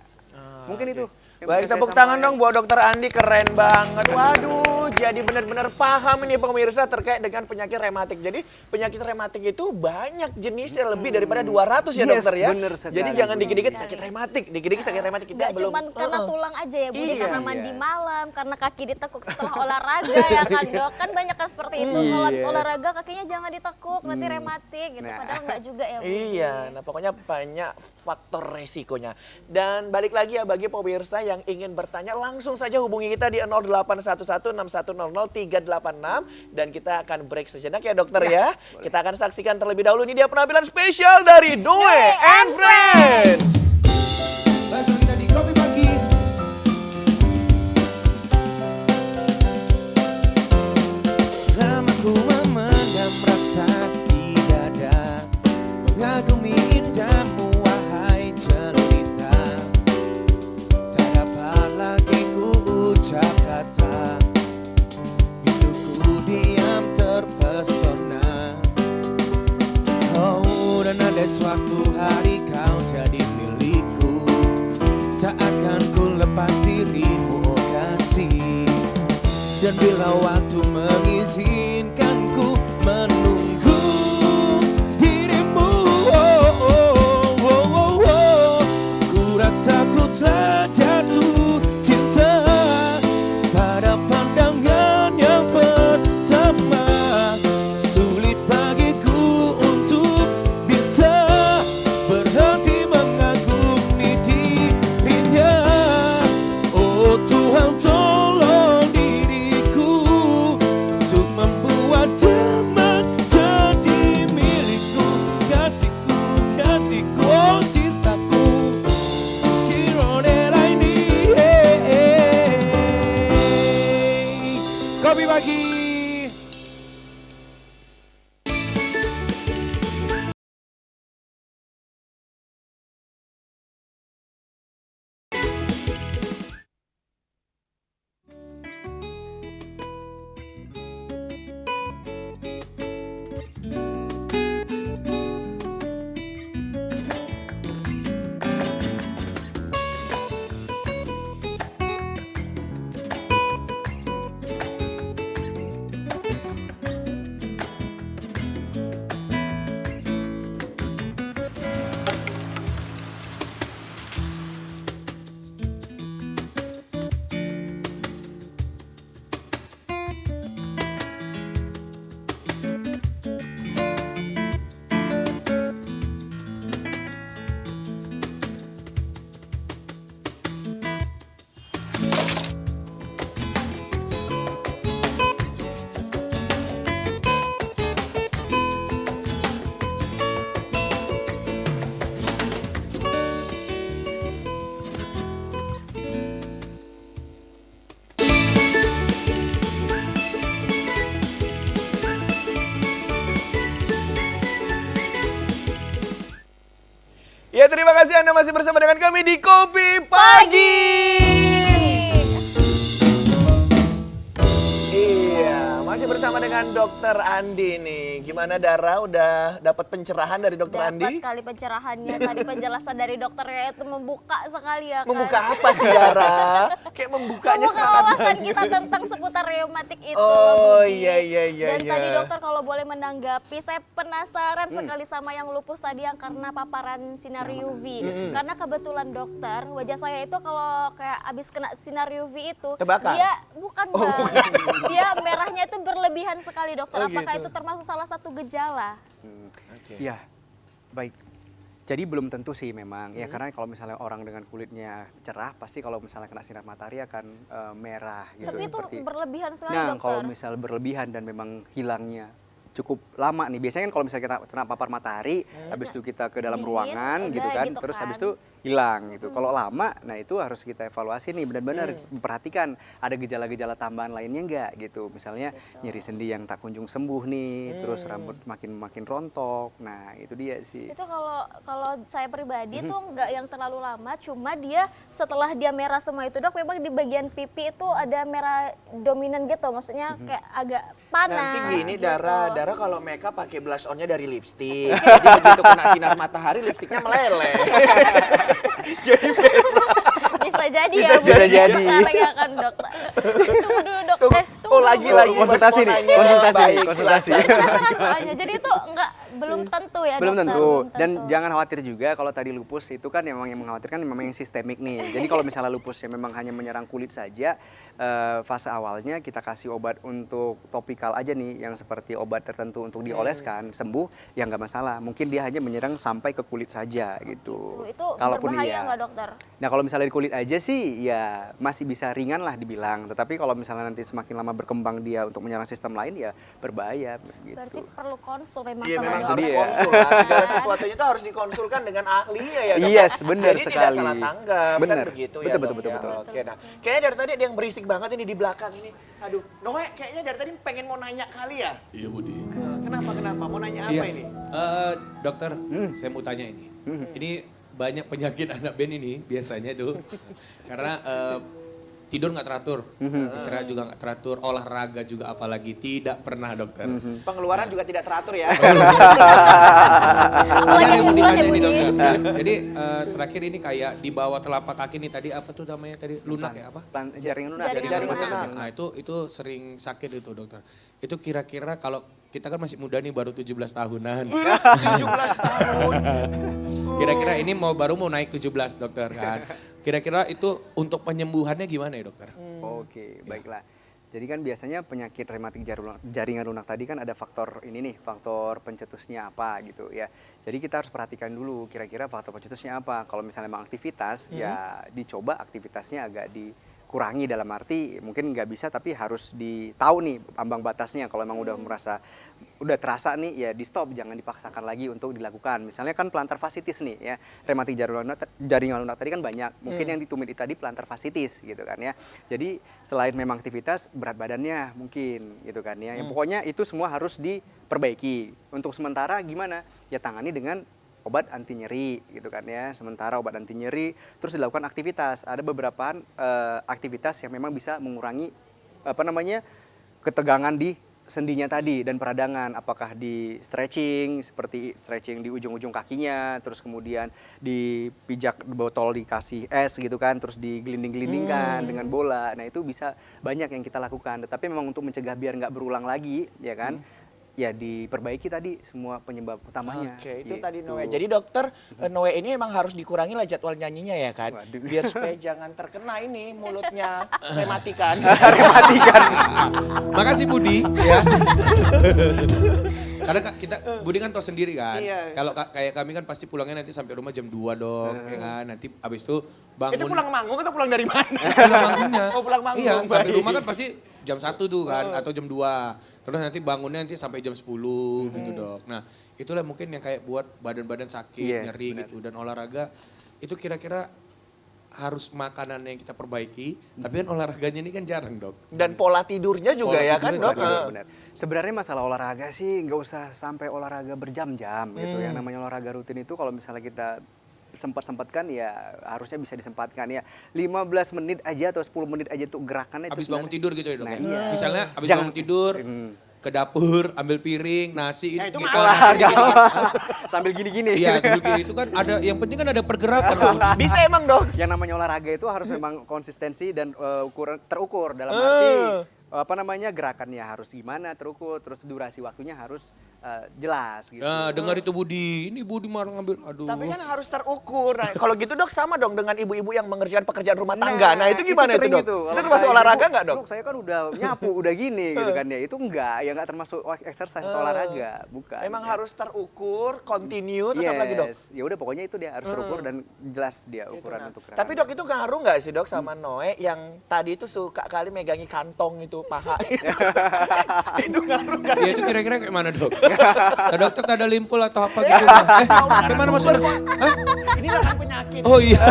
Mungkin itu. yang Baik, bisa saya tepuk tangan sampaikan. dong buat Dokter Andi, keren banget. Waduh, jadi benar-benar paham ini pemirsa terkait dengan penyakit rematik. Jadi penyakit rematik itu banyak jenisnya, lebih daripada 200 ya, Yes, Dokter ya. bener sekali. Jadi jangan dikit-dikit sakit rematik, dikit-dikit sakit rematik kita Nggak belum. cuma karena tulang aja ya, Budi, Iya. karena mandi Yes. malam, karena kaki ditekuk setelah olahraga ya kan, Dok. Kan banyak kan seperti itu. Kalau habis Yes. olahraga kakinya jangan ditekuk, nanti rematik gitu. Nah. Padahal nggak juga ya, Budi. Iya, nah pokoknya banyak faktor resikonya. Dan balik lagi ya bagi pemirsa yang ingin bertanya, langsung saja hubungi kita di 0811-6100-386 dan kita akan break sejenak ya dokter ya. Kita akan saksikan terlebih dahulu ini dia penampilan spesial dari Doe and Friends. Langsung kita di Kopi Pagi. Lamaku memendam rasa di dada, mengagumi indahmu wahai jelita. Tak dapat lagi ku ucap kata, bisuku diam terpesona. Oh, dan ada suatu hari kau jadi milik. dirimu oh kasih. Dan bila waktu mengizinkanku menunggu dirimu, ku rasa ku telah jatuh cinta pada pandangan yang pertama. Sulit bagiku untuk bisa berhenti mengagumi dirinya. Oh Tuhan, tolong diriku untuk membuat dia menjadi milikku. Kasihku, kasihku, oh cintaku, Shirone ini. Kopi pagi. Ya, terima kasih Anda masih bersama dengan kami di Kopi Pagi. Iya, masih bersama dengan Dokter Andi nih. Gimana Dara, udah dapat pencerahan dari Dokter Andi? Dapat kali pencerahannya, tadi penjelasan dari dokternya itu membuka sekali ya kan. Membuka apa sih Dara? Kayak membukanya Membuka sekarang. wawasan kita tentang seputar reumatik itu Oh, loh, Budi. iya, iya, iya, Dan iya. tadi dokter kalau boleh menanggapi, saya penasaran sekali sama yang lupus tadi yang karena paparan sinar UV. Karena kebetulan dokter, wajah saya itu kalau kayak abis kena sinar UV itu, Terbakar? dia bukan Bang. Dia merahnya itu berlebihan sekali dokter. Oh, Apakah gitu. itu termasuk salah satu gejala? Oke. Ya, baik. Jadi belum tentu sih memang ya, karena kalau misalnya orang dengan kulitnya cerah pasti kalau misalnya kena sinar matahari akan merah gitu. Tapi itu seperti- berlebihan sekali Nah, dokter. kalau misalnya berlebihan dan memang hilangnya cukup lama nih. Biasanya kan kalau misalnya kita kena papar matahari, habis itu kita ke dalam Dingin, ruangan udah gitu kan, gitu terus kan. habis itu hilang gitu. Kalau lama, nah itu harus kita evaluasi nih, benar-benar memperhatikan ada gejala-gejala tambahan lainnya enggak gitu. Misalnya nyeri sendi yang tak kunjung sembuh nih, terus rambut makin rontok. Nah, itu dia sih. Itu kalau saya pribadi tuh nggak yang terlalu lama, cuma dia setelah dia merah semua itu dok, memang di bagian pipi itu ada merah dominan gitu, maksudnya kayak agak panas. Nanti gini gitu. Dara kalau makeup pakai blush onnya dari lipstick. Jadi begitu kena sinar matahari lipstiknya meleleh. Jadi Bisa jadi Bisa ya, Bu. jadi. Sekarang ya kan dok. Tunggu dulu dok. Tunggu. Tunggu Oh dulu. lagi Konsultasi Mas mau nih, nanya. konsultasi nih, Baik, konsultasi. silakan. Penasaran soalnya, jadi itu belum tentu ya Belum dokter, tentu. belum Dan tentu. jangan khawatir juga kalau tadi lupus itu kan memang yang mengkhawatirkan memang yang sistemik nih. Jadi kalau misalnya lupus yang memang hanya menyerang kulit saja, fase awalnya kita kasih obat untuk topikal aja nih, yang seperti obat tertentu untuk dioleskan, sembuh, ya nggak masalah. Mungkin dia hanya menyerang sampai ke kulit saja gitu. Itu Kalaupun berbahaya iya. nggak dokter? Nah kalau misalnya di kulit aja sih ya masih bisa ringan lah dibilang. Tetapi kalau misalnya nanti semakin lama berkembang dia untuk menyerang sistem lain ya berbahaya gitu. Berarti perlu konsul memang Iya sama memang dokter. harus Dia. konsul lah. Segala sesuatunya itu harus dikonsulkan dengan ahlinya ya dok. Yes, benar Jadi tidak sekali. salah tanggap Benar. kan begitu ya Betul, dok betul, ya. betul. Oke, nah kayaknya dari tadi ada yang berisik banget ini di belakang ini. Aduh, Noe kayaknya dari tadi pengen mau nanya kali ya. Iya Budi. Kenapa? Mau nanya apa Iya. ini? Dokter, saya mau tanya ini. Ini banyak penyakit anak band ini biasanya tuh. Karena tidur nggak teratur, istirahat juga nggak teratur, olahraga juga apalagi tidak pernah dokter. Pengeluaran juga tidak teratur ya. Ini ada yang mau Apalagi ditanya ya, nih Budi. dokter. Nah, jadi terakhir ini kayak di bawah telapak kaki nih tadi apa tuh namanya tadi lunak ya apa? Jaringan lunak. Jaringan lunak. Nah itu sering sakit itu dokter. Itu kira-kira kalau kita kan masih muda nih baru 17 tahunan. 17 tahun. Kira-kira ini baru mau naik 17 dokter kan. Kira-kira itu untuk penyembuhannya gimana ya dokter? Oke, baiklah. Jadi kan biasanya penyakit rematik jaringan lunak tadi kan ada faktor ini nih, faktor pencetusnya apa gitu ya. Jadi kita harus perhatikan dulu kira-kira faktor pencetusnya apa. Kalau misalnya memang aktivitas, ya dicoba aktivitasnya agak dikurangi dalam arti mungkin nggak bisa tapi harus tahu nih ambang batasnya. Kalau memang udah merasa udah terasa nih ya di stop, jangan dipaksakan lagi untuk dilakukan. Misalnya kan plantar fasciitis nih ya, rematik jaringan lunak tadi kan banyak. Mungkin yang ditumit tadi plantar fasciitis gitu kan ya. Jadi selain memang aktivitas, berat badannya mungkin gitu kan ya. Pokoknya itu semua harus diperbaiki. Untuk sementara gimana? Ya tangani dengan obat anti nyeri gitu kan ya. Sementara obat anti nyeri terus dilakukan aktivitas. Ada beberapa aktivitas yang memang bisa mengurangi ketegangan di sendinya tadi dan peradangan, apakah di stretching seperti stretching di ujung-ujung kakinya, terus kemudian dipijak botol dikasih es gitu kan, terus digelinding-gelindingkan dengan bola. Nah itu bisa banyak yang kita lakukan, tetapi memang untuk mencegah biar nggak berulang lagi ya kan, ya diperbaiki tadi semua penyebab utamanya. Oke, itu gitu. tadi Noe. Jadi dokter, Noe ini emang harus dikurangi lah jadwal nyanyinya ya kan? Waduh. Biar supaya jangan terkena ini mulutnya rematikan. Makasih Budi ya. Karena Budi kan tahu sendiri kan. Iya. Kalau kayak kami kan pasti pulangnya nanti sampai rumah jam 2 dok, ya kan. Nanti abis itu bangun. Itu pulang manggung atau pulang dari mana? Pulang manggungnya. Oh, pulang manggung. Iya, sampai baik. rumah kan pasti jam 1 tuh kan atau jam 2. Terus nanti bangunnya nanti sampai jam 10 gitu dok. Nah itulah mungkin yang kayak buat badan-badan sakit, Yes, nyeri benar. gitu. Dan olahraga itu kira-kira harus makanan yang kita perbaiki. Tapi kan olahraganya ini kan jarang dok. Dan pola tidurnya juga Pola ya kan tidurnya dok? juga, Benar. Sebenarnya masalah olahraga sih nggak usah sampai olahraga berjam-jam gitu. Yang namanya olahraga rutin itu kalau misalnya kita sempat-sempatkan ya harusnya bisa disempatkan ya 15 menit aja atau 10 menit aja tuh gerakannya itu Abis bangun sebenarnya- tidur gitu ya dok Nah, ya? iya. Misalnya abis Jangan- bangun tidur, ke dapur, ambil piring, nasi, Nah, itu gitu. malah nasi dikit-dikit. sambil gini-gini. Iya sambil gini itu kan ada, yang penting kan ada pergerakan dong. Bisa emang dok? Yang namanya olahraga itu harus memang konsistensi dan terukur dalam arti gerakannya harus gimana terukur, terus durasi waktunya harus jelas gitu. Nah, dengar itu Budi, ini Budi malah ngambil, aduh. Tapi kan harus terukur. Nah, kalau gitu dok sama dong dengan ibu-ibu yang mengerjakan pekerjaan rumah tangga. Nah, itu gimana itu sering dok? gitu. Itu Kalau termasuk saya, olahraga "Ibu, nggak dok? Dok, saya kan udah nyapu, udah gini gitu kan ya. Itu nggak termasuk exercise atau olahraga, bukan. Emang ya. harus terukur, continue, terus apa lagi dok? Ya udah pokoknya itu dia harus terukur dan jelas dia ukuran untuk gerakan. Tapi dok itu ngaruh nggak sih dok sama Noe yang tadi itu suka kali megangi kantong itu paha itu ngaruh nggak? Ya itu kira-kira kayak mana dok? Kata dokter ada limpul atau apa gitu? Kayak mana maksudnya? Hah? Ini kan penyakit. Oh iya.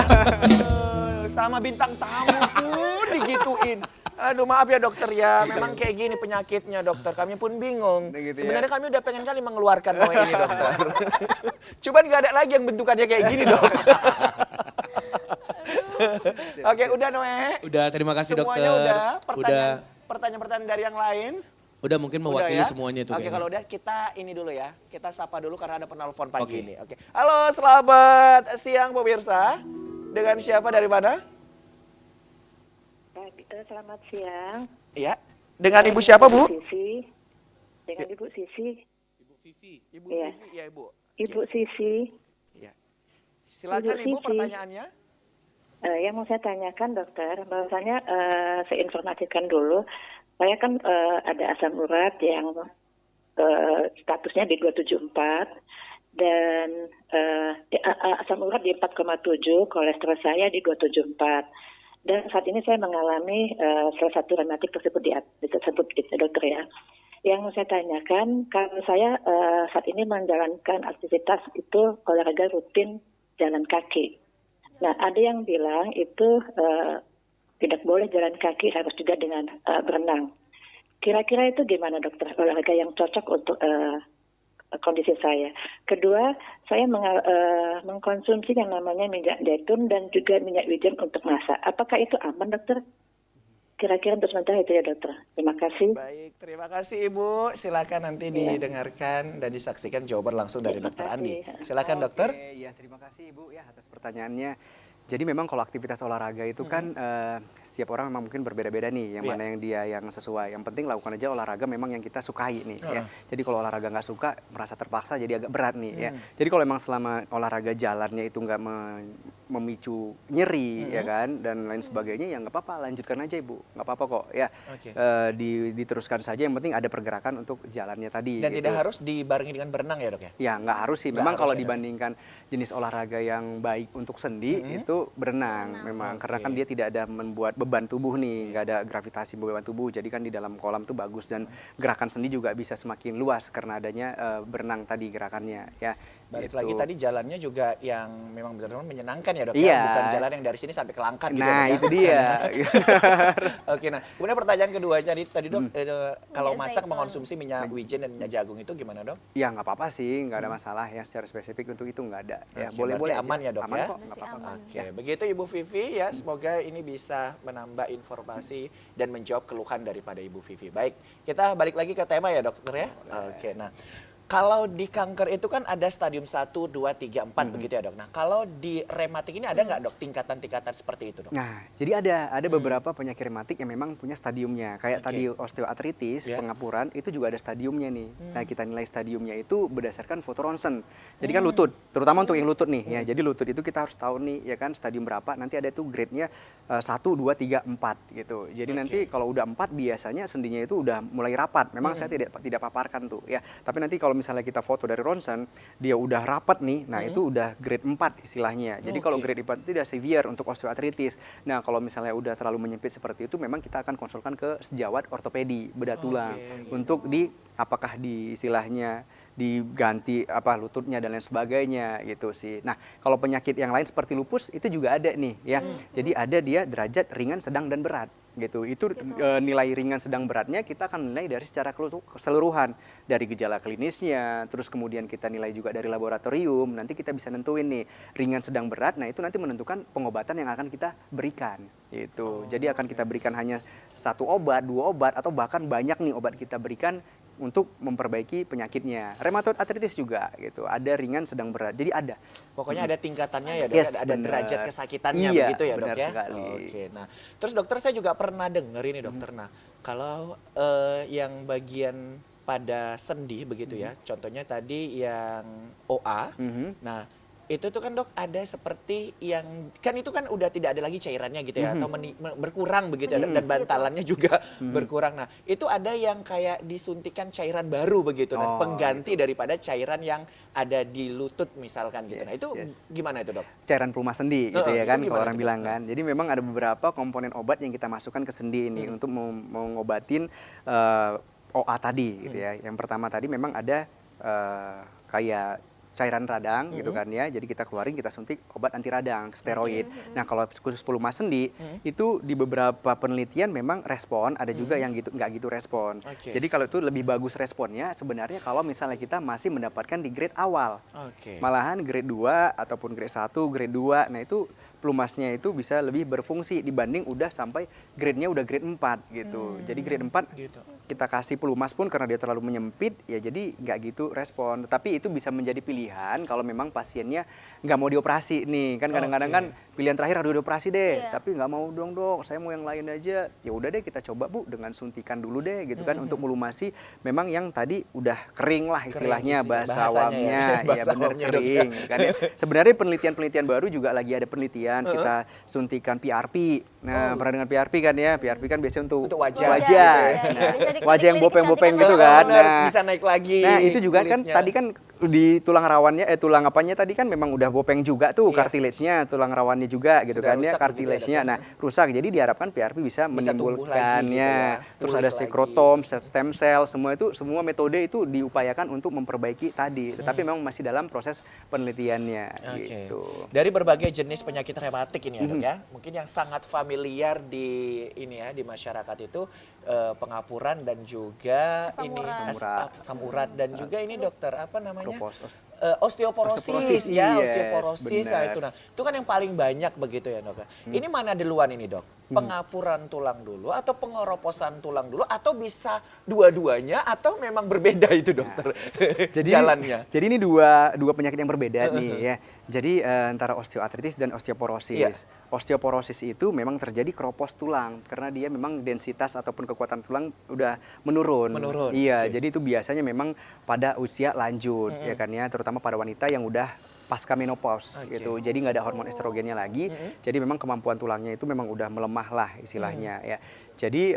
Sama bintang tamu pun digituin. Aduh maaf ya dokter ya, memang kayak gini penyakitnya dokter. Kami pun bingung. Gitu ya. Sebenarnya kami udah pengen kali mengeluarkan Noe ini dokter. Cuman nggak ada lagi yang bentukannya kayak gini dok. Oke udah Noe. Udah, terima kasih dokter. Semuanya udah. Udah. Pertanyaan-pertanyaan dari yang lain. Udah mungkin Udah mewakili ya? semuanya itu Oke kayaknya. kalau udah kita ini dulu ya. Kita sapa dulu karena ada penelpon pagi Oke. ini. Oke. Halo selamat siang pemirsa. Dengan siapa dari mana? Selamat siang. Iya. Dengan ibu siapa bu? Sisi. Dengan Ibu Sisi. Ibu Vivi. Ibu Iya. Vivi, ya ibu. Ibu Sisi. Iya. Silakan Ibu ibu Sisi. pertanyaannya. Yang mau saya tanyakan dokter, bahwasanya saya informasikan dulu, saya kan ada asam urat yang statusnya di 274 dan asam urat di 4,7, kolesterol saya di 274. Dan saat ini saya mengalami salah satu rematik tersebut disebut gitu, dokter ya. Yang mau saya tanyakan, kalau saya saat ini menjalankan aktivitas itu olahraga rutin jalan kaki. Nah, ada yang bilang itu tidak boleh jalan kaki, harus juga dengan berenang. Kira-kira itu gimana dokter, olahraga yang cocok untuk kondisi saya? Kedua, saya mengkonsumsi yang namanya minyak zaitun dan juga minyak wijen untuk masak. Apakah itu aman dokter? Kira-kira untuk sementara itu ya dokter. Terima kasih. Baik, terima kasih Ibu. Silakan nanti didengarkan dan disaksikan jawaban langsung dari Terima Dokter kasih. Andi. Silakan dokter. Oke, ya terima kasih Ibu ya atas pertanyaannya. Jadi memang kalau aktivitas olahraga itu kan setiap orang memang mungkin berbeda-beda nih, yang Iya. mana yang dia yang sesuai. Yang penting lakukan aja olahraga memang yang kita sukai nih ya. Jadi kalau olahraga nggak suka merasa terpaksa jadi agak berat nih ya. Jadi kalau memang selama olahraga jalannya itu nggak memicu nyeri ya kan dan lain sebagainya ya nggak apa-apa, lanjutkan aja Ibu, nggak apa-apa kok ya. Oke. Diteruskan saja, yang penting ada pergerakan untuk jalannya tadi. Dan gitu. tidak harus dibarengi dengan berenang ya dok ya? Ya nggak harus sih. Nggak Memang harus kalau ya, Dok? dibandingkan jenis olahraga yang baik untuk sendi itu berenang memang karena kan dia tidak ada membuat beban tubuh nih, nggak ada gravitasi beban tubuh. Jadi kan di dalam kolam tuh bagus dan gerakan sendi juga bisa semakin luas karena adanya berenang tadi gerakannya ya. Balik Gitu. lagi tadi jalannya juga yang memang benar-benar menyenangkan ya dok Iya. ya? Bukan jalan yang dari sini sampai ke Langkat gitu Nah ya, itu Dok, ya? dia. Oke, nah kemudian pertanyaan kedua tadi dok, kalau Minyak masak zaitun. mengkonsumsi minyak wijen dan minyak jagung itu gimana dok? Ya nggak apa-apa sih, nggak ada masalah ya secara spesifik untuk itu nggak ada. Ya Oke, boleh-boleh berarti aman aja. ya, Dok, Aman ya? kok, nggak Masih apa-apa. aman. Oke, begitu Ibu Vivi ya, semoga ini bisa menambah informasi dan menjawab keluhan daripada Ibu Vivi. Baik, kita balik lagi ke tema ya dokter ya. Oke, nah kalau di kanker itu kan ada stadium 1, 2, 3, 4 begitu ya dok. Nah kalau di rematik ini ada nggak dok tingkatan-tingkatan seperti itu dok? Nah, jadi ada beberapa penyakit rematik yang memang punya stadiumnya. Kayak Oke. tadi osteoartritis, Ya. pengapuran, itu juga ada stadiumnya nih. Nah, kita nilai stadiumnya itu berdasarkan foto ronsen. Jadi kan lutut, terutama untuk yang lutut nih ya. Jadi lutut itu kita harus tahu nih ya kan stadium berapa. Nanti ada tuh grade-nya 1, 2, 3, 4 gitu. Jadi nanti kalau udah 4 biasanya sendinya itu udah mulai rapat. Memang saya tidak paparkan tuh ya. Tapi nanti kalau misalnya kita foto dari ronsen, dia udah rapat nih. Nah, itu udah grade 4 istilahnya. Jadi kalau grade 4 itu udah severe untuk osteoartritis. Nah, kalau misalnya udah terlalu menyempit seperti itu, memang kita akan konsulkan ke sejawat ortopedi bedah tulang untuk apakah di istilahnya diganti lututnya dan lain sebagainya gitu sih. Nah, kalau penyakit yang lain seperti lupus itu juga ada nih ya. Jadi ada dia derajat ringan, sedang dan berat gitu. Itu nilai ringan sedang beratnya kita akan nilai dari secara keseluruhan, dari gejala klinisnya, terus kemudian kita nilai juga dari laboratorium. Nanti kita bisa nentuin nih ringan sedang berat. Nah, itu nanti menentukan pengobatan yang akan kita berikan gitu. Jadi akan kita berikan hanya 1 obat, 2 obat atau bahkan banyak nih obat kita berikan untuk memperbaiki penyakitnya. Rheumatoid arthritis juga gitu. Ada ringan sedang berat. Jadi ada. Pokoknya ada tingkatannya ya dok, Yes, ada bener. derajat kesakitannya Iya, begitu ya dok benar ya? sekali. Oke, nah terus dokter saya juga pernah denger ini dokter, nah kalau yang bagian pada sendi begitu ya, contohnya tadi yang OA, nah itu tuh kan dok ada seperti yang, kan itu kan udah tidak ada lagi cairannya gitu ya, atau berkurang begitu ya, dan Menipis gitu. bantalannya juga berkurang. Nah itu ada yang kayak disuntikan cairan baru begitu, nah Oh, pengganti daripada cairan yang ada di lutut misalkan gitu. Nah Yes, itu yes. gimana itu dok? Cairan pelumas sendi gitu Heeh, ya itu kan gimana kalau orang tuh, bilang Dok? kan. Jadi memang ada beberapa komponen obat yang kita masukkan ke sendi ini untuk mengobatin OA tadi gitu ya. Yang pertama tadi memang ada kayak cairan radang gitu kan ya. Jadi kita keluarin, kita suntik obat anti radang, steroid. Nah, kalau khusus pelumas sendi itu di beberapa penelitian memang respon, ada juga yang gitu nggak gitu respon. Oke. Jadi kalau itu lebih bagus responnya sebenarnya kalau misalnya kita masih mendapatkan di grade awal. Oke. Malahan grade 2 ataupun grade 1, grade 2. Nah, itu pelumasnya itu bisa lebih berfungsi dibanding udah sampai grade-nya udah grade 4 gitu. Jadi grade 4 Gitu. kita kasih pelumas pun karena dia terlalu menyempit ya jadi nggak gitu respon. Tapi itu bisa menjadi pilihan kalau memang pasiennya nggak mau dioperasi nih. Kan kadang-kadang kan pilihan terakhir harus dioperasi deh. Iya. Tapi nggak mau dong dok, saya mau yang lain aja. Ya udah deh kita coba Bu dengan suntikan dulu deh gitu kan untuk melumasi memang yang tadi udah kering lah istilahnya bahasa bahasanya ya. awamnya. Ya Bahasa benar awamnya, Dok, ya. kering kan ya. Sebenarnya penelitian-penelitian baru juga lagi ada penelitian kita suntikan PRP. Nah, pernah dengar PRP kan ya? PRP kan biasanya untuk wajah. wajah. Wajah, Nah, ya. Biasa di wajah yang klinik-klinik bopeng-bopeng kecantikan gitu kan. kan. Benar, Nah, bisa naik lagi. nah itu juga kan kulitnya. tadi kan di tulang rawannya tulang apanya tadi kan memang udah bopeng juga tuh Iya. cartilage-nya, tulang rawannya juga gitu Sudah kan ya rusak begitu ya, cartilage-nya. Dok, ya? Nah, rusak. Jadi diharapkan PRP bisa tumbuh menimbulkan lagi gitu ya, terus pulih ada lagi. sekrotom, stem cell, semua metode itu diupayakan untuk memperbaiki tadi. Tetapi memang masih dalam proses penelitiannya Oke. gitu. Dari berbagai jenis penyakit rematik ini ya dok ya, mungkin yang sangat familiar di ini ya di masyarakat itu pengapuran dan juga Asam ini urat. asam urat dan juga ini dokter apa namanya namanya? Menopause. Osteoporosis, Osteoporosis, ya, yes, osteoporosis. Nah, benar. itu kan yang paling banyak begitu ya, Dok. Ini mana duluan ini, Dok? Pengapuran tulang dulu atau pengeroposan tulang dulu atau bisa dua-duanya atau memang berbeda itu, Dokter? Jalannya. Jadi ini dua penyakit yang berbeda nih ya. Jadi antara osteoartritis dan osteoporosis. Iya. Osteoporosis itu memang terjadi keropos tulang karena dia memang densitas ataupun kekuatan tulang udah menurun. Menurun, Iya, oke. jadi itu biasanya memang pada usia lanjut ya kan ya, terutama pada wanita yang udah pasca menopause Oke. gitu. Jadi nggak ada hormon estrogennya lagi. Jadi memang kemampuan tulangnya itu memang udah melemah lah istilahnya ya. Jadi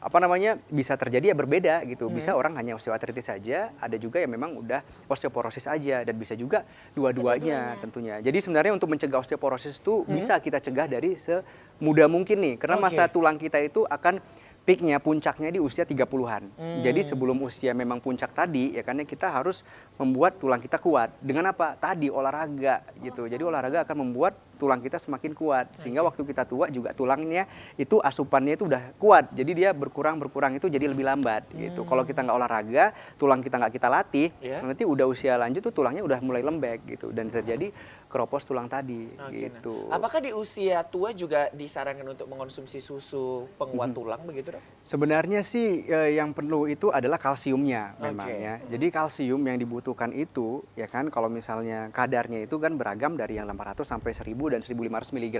apa namanya bisa terjadi ya berbeda gitu. Bisa orang hanya osteoartritis saja, ada juga yang memang udah osteoporosis aja dan bisa juga dua-duanya tentunya. Jadi sebenarnya untuk mencegah osteoporosis itu bisa kita cegah dari semudah mungkin nih karena Oke. masa tulang kita itu akan peaknya, puncaknya di usia 30-an. Jadi sebelum usia memang puncak tadi, ya kan ya, kita harus membuat tulang kita kuat. Dengan apa? Tadi olahraga gitu. Jadi olahraga akan membuat tulang kita semakin kuat. Sehingga waktu kita tua juga tulangnya itu asupannya itu udah kuat. Jadi dia berkurang itu jadi lebih lambat gitu. Kalau kita nggak olahraga, tulang kita nggak kita latih, Ya. nanti udah usia lanjut tuh tulangnya udah mulai lembek gitu. Dan terjadi keropos tulang tadi Oke, gitu. nah. Apakah di usia tua juga disarankan untuk mengonsumsi susu penguat tulang begitu, Dok? Sebenarnya sih yang perlu itu adalah kalsiumnya memang Oke. ya. Jadi kalsium yang dibutuhkan itu ya kan kalau misalnya kadarnya itu kan beragam dari yang 800 sampai 1000 dan 1500 mg.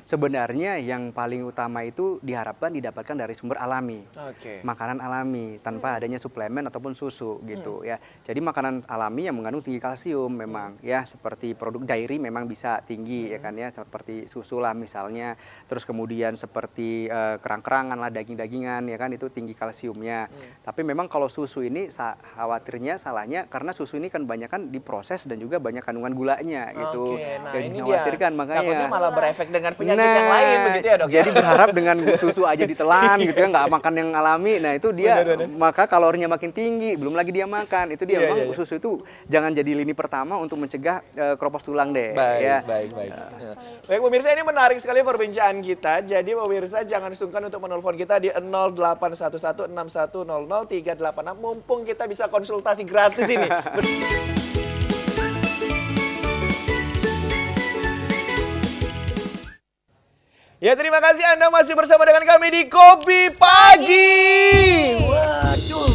Sebenarnya yang paling utama itu diharapkan didapatkan dari sumber alami. Oke. Makanan alami tanpa adanya suplemen ataupun susu gitu ya. Jadi makanan alami yang mengandung tinggi kalsium memang ya seperti produk dairy memang bisa tinggi ya kan ya seperti susu lah misalnya. Terus kemudian seperti kerang-kerangan lah daging-dagingan ya kan itu tinggi kalsiumnya. Tapi memang kalau susu ini khawatirnya salahnya karena susu ini kan banyak kan diproses dan juga banyak kandungan gulanya gitu. Oke, nah Yang ini dia. dikhawatirkan makanya. Takutnya malah berefek dengan penyakit yang lain begitu ya, Dok? Jadi berharap dengan susu aja ditelan gitu ya, nggak makan yang alami. Nah itu dia maka kalorinya makin tinggi, belum lagi dia makan. Itu dia Iya, memang iya, iya. susu itu jangan jadi lini pertama untuk mencegah keropos tulang deh. Baik, ya. baik. Nah. Baik pemirsa, ini menarik sekali perbincangan kita. Jadi pemirsa jangan sungkan untuk menelpon kita di 081161000386 mumpung kita bisa konsultasi gratis ini. Ya terima kasih Anda masih bersama dengan kami di Kopi Pagi. Waduh.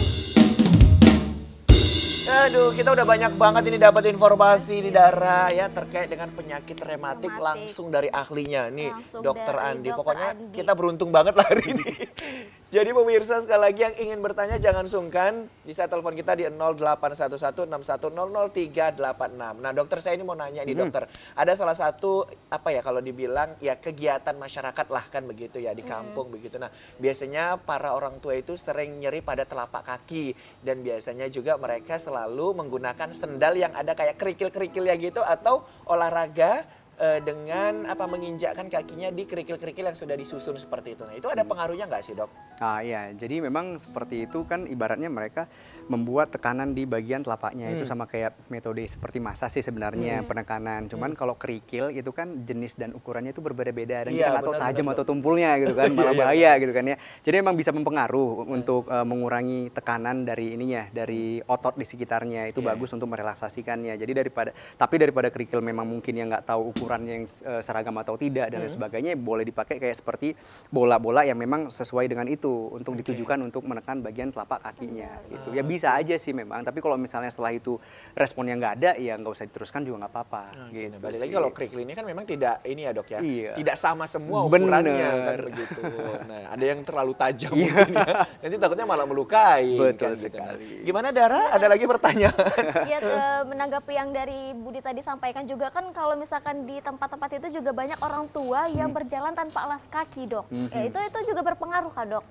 Aduh, kita udah banyak banget ini dapat informasi di Dara ya terkait dengan penyakit rematik langsung dari ahlinya nih, Langsung Dokter dari Andi. Dokter Pokoknya Andi. kita beruntung banget lah hari ini. Jadi pemirsa sekali lagi yang ingin bertanya jangan sungkan bisa telepon kita di 081161600386. Nah, dokter saya ini mau nanya nih dokter. Ada salah satu apa ya kalau dibilang ya kegiatan masyarakat lah kan begitu ya di kampung begitu. Nah, biasanya para orang tua itu sering nyeri pada telapak kaki dan biasanya juga mereka selalu menggunakan sendal yang ada kayak kerikil-kerikilnya gitu atau olahraga dengan apa menginjakkan kakinya di kerikil-kerikil yang sudah disusun seperti itu. Nah, itu ada pengaruhnya nggak sih, Dok? Ah iya, jadi memang seperti itu kan ibaratnya mereka membuat tekanan di bagian telapaknya itu sama kayak metode seperti massage sih sebenarnya penekanan. Cuman kalau kerikil itu kan jenis dan ukurannya itu berbeda-beda dan Iya, kita nggak tahu benar, tajam benar, atau tumpulnya gitu kan, malah bahaya gitu kan ya. Jadi memang bisa mempengaruhi untuk mengurangi tekanan dari ininya, dari otot di sekitarnya itu bagus untuk merelaksasikannya. Jadi daripada kerikil memang mungkin yang nggak tahu ukurannya yang seragam atau tidak dan lain sebagainya boleh dipakai kayak seperti bola-bola yang memang sesuai dengan itu untuk ditujukan untuk menekan bagian telapak kakinya gitu. Ya bisa aja sih memang, tapi kalau misalnya setelah itu responnya nggak ada ya nggak usah diteruskan juga nggak apa-apa gitu. Nah, balik lagi sih. kalau kerikil ini kan memang tidak ini ya, Dok ya. Iya. Tidak sama semua Bener. ukurannya kan begitu. Nah, ada yang terlalu tajam mungkin ya. Nanti takutnya malah melukai Betul kan gitu. Nah, sekali. gimana Dara? Ada lagi pertanyaan? Ya, menanggapi yang dari Budi tadi sampaikan juga kan kalau misalkan di tempat-tempat itu juga banyak orang tua yang berjalan tanpa alas kaki, Dok. Ya, itu juga berpengaruh kah, Dok?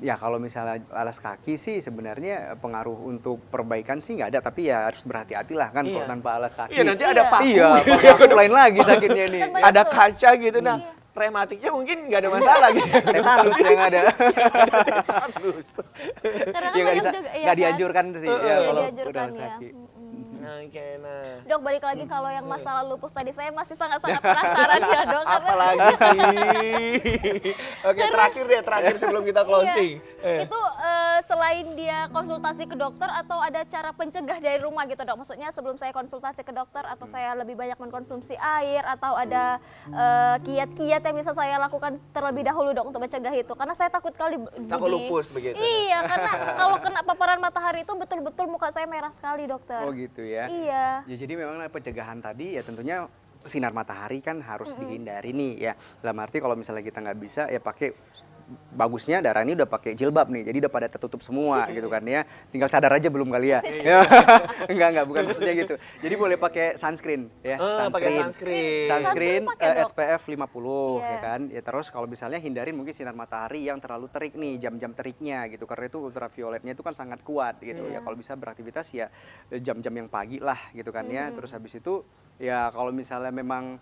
Ya kalau misalnya alas kaki sih sebenarnya pengaruh untuk perbaikan sih nggak ada, tapi ya harus berhati-hati lah kan Iya. kalau tanpa alas kaki. Iya, nanti ada paku. Iya, paku lain lagi sakitnya nih. Kan banyak Ada tuh. kaca gitu. Nah, rematiknya mungkin nggak ada masalah gitu. Tetanus yang ada. Tetanus. Karena kan Ya nggak banyak bisa, juga, iya nggak kan? dianjurkan sih ya Iya, kalau dianjurkan udah alas ya. kaki. Oke, nah. Dok, balik lagi kalau yang masalah lupus tadi saya masih sangat-sangat penasaran ya, Dok. Karena Apalagi sih. Oke, terakhir sebelum kita closing. Iya, itu selain dia konsultasi ke dokter atau ada cara pencegah dari rumah gitu dok? Maksudnya sebelum saya konsultasi ke dokter atau saya lebih banyak mengkonsumsi air atau ada kiat-kiat yang bisa saya lakukan terlebih dahulu dok untuk mencegah itu? Karena saya takut kali Takut lupus begitu. Iya, karena kalau kena paparan matahari itu betul-betul muka saya merah sekali dokter. Oh gitu ya. Iya. Ya, jadi memang pencegahan tadi ya tentunya sinar matahari kan harus dihindari nih ya. Dalam arti kalau misalnya kita nggak bisa ya pakai, bagusnya Dara ini udah pakai jilbab nih, jadi udah pada tertutup semua gitu kan ya. Tinggal sadar aja belum kali ya. Enggak, bukan maksudnya gitu. Jadi boleh pakai sunscreen ya. Pakai sunscreen. Sunscreen pakai, Dok? SPF 50 Iya. ya kan. Ya terus kalau misalnya hindarin mungkin sinar matahari yang terlalu terik nih, jam-jam teriknya gitu. Karena itu ultravioletnya itu kan sangat kuat gitu ya. Kalau bisa beraktivitas ya jam-jam yang pagi lah gitu kan ya. Terus habis itu ya kalau misalnya memang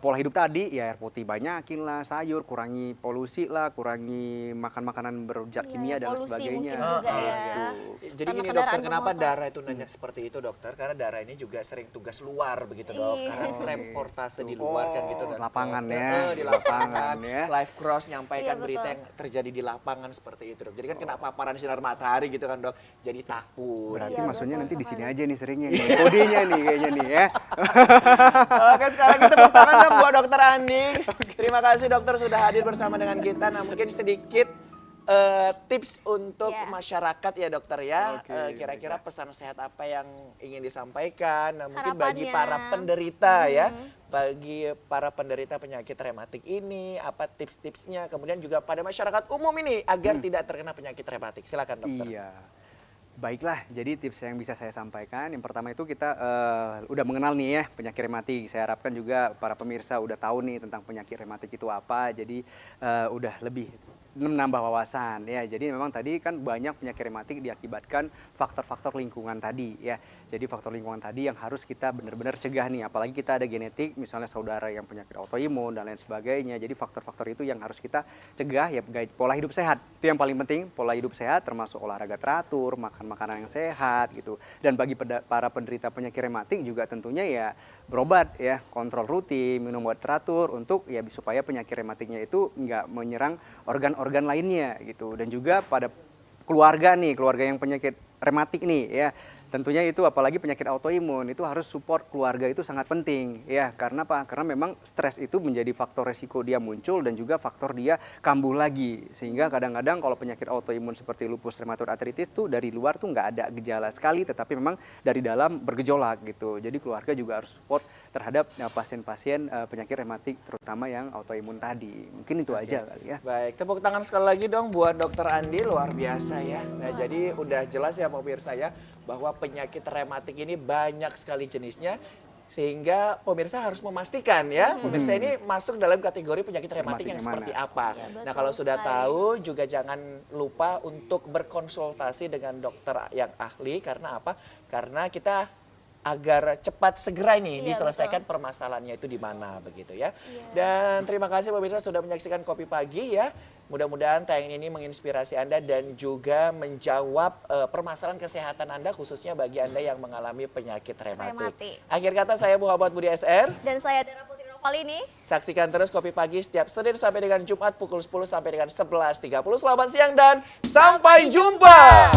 pola hidup tadi ya air putih banyakin lah, sayur, kurangi polusi lah, kurangi makan makanan berzat kimia dan polusi sebagainya. mungkin juga ya. Jadi Karena gini kendaraan dokter, kenapa bermotor. Dara itu nanya seperti itu dokter? Karena Dara ini juga sering tugas luar begitu dok. Iya. Karena reportase di luar kan gitu dok. Lapangan ya. Di lapangan ya. Live cross nyampaikan Iya, berita betul. yang terjadi di lapangan seperti itu dok. Jadi kan kena paparan sinar matahari gitu kan dok. Jadi takut. Berarti Iya, maksudnya betul nanti di sini sekali. aja nih seringnya nih. Kodenya nih kayaknya nih ya. Oke, sekarang kita tepuk tangan dong buat dokter Andi. Terima kasih dokter sudah hadir bersama dengan kita. Nah mungkin sedikit tips untuk Ya. masyarakat ya dokter ya. Oke, Kira-kira pesan sehat apa yang ingin disampaikan? Nah mungkin bagi Harapannya. para penderita ya, bagi para penderita penyakit rematik ini, apa tips-tipsnya? Kemudian juga pada masyarakat umum ini agar tidak terkena penyakit rematik. Silakan dokter. Iya. Baiklah, jadi tips yang bisa saya sampaikan, yang pertama itu kita udah mengenal nih ya penyakit rematik. Saya harapkan juga para pemirsa udah tahu nih tentang penyakit rematik itu apa, jadi udah lebih menambah wawasan ya. Jadi memang tadi kan banyak penyakit rematik diakibatkan faktor-faktor lingkungan tadi ya. Jadi faktor lingkungan tadi yang harus kita benar-benar cegah nih, apalagi kita ada genetik misalnya saudara yang penyakit autoimun dan lain sebagainya. Jadi faktor-faktor itu yang harus kita cegah ya, pola hidup sehat. Itu yang paling penting, pola hidup sehat termasuk olahraga teratur, makan makanan yang sehat gitu. Dan bagi para penderita penyakit rematik juga tentunya ya berobat ya, kontrol rutin, minum obat teratur untuk ya supaya penyakit rematiknya itu nggak menyerang organ-organ lainnya gitu. Dan juga pada keluarga nih, keluarga yang penyakit rematik nih ya. Tentunya itu apalagi penyakit autoimun itu harus support keluarga itu sangat penting ya. Karena apa? Karena memang stres itu menjadi faktor resiko dia muncul dan juga faktor dia kambuh lagi. Sehingga kadang-kadang kalau penyakit autoimun seperti lupus rheumatoid arthritis tuh dari luar tuh nggak ada gejala sekali, tetapi memang dari dalam bergejolak gitu. Jadi keluarga juga harus support terhadap pasien-pasien penyakit rematik terutama yang autoimun tadi. Mungkin itu aja kali ya. Baik, tepuk tangan sekali lagi dong buat dokter Andi, luar biasa ya. Nah jadi udah jelas ya pemirsa ya, bahwa penyakit rematik ini banyak sekali jenisnya. Sehingga pemirsa harus memastikan ya, pemirsa ini masuk dalam kategori penyakit rematik yang yang seperti mana? apa. Ya, betul Nah kalau sudah sekali. tahu juga jangan lupa untuk berkonsultasi dengan dokter yang ahli. Karena apa? Karena kita agar cepat segera nih Iya, diselesaikan permasalahannya itu di mana begitu ya. Dan terima kasih pemirsa sudah menyaksikan Kopi Pagi ya. Mudah-mudahan tayangan ini menginspirasi Anda dan juga menjawab permasalahan kesehatan Anda khususnya bagi Anda yang mengalami penyakit rematik. Rematik. Akhir kata saya Muhammad Budi SR. Dan saya Dara Putri Novalini. Saksikan terus Kopi Pagi setiap Senin sampai dengan Jumat pukul 10 sampai dengan 11.30. Selamat siang dan sampai jumpa.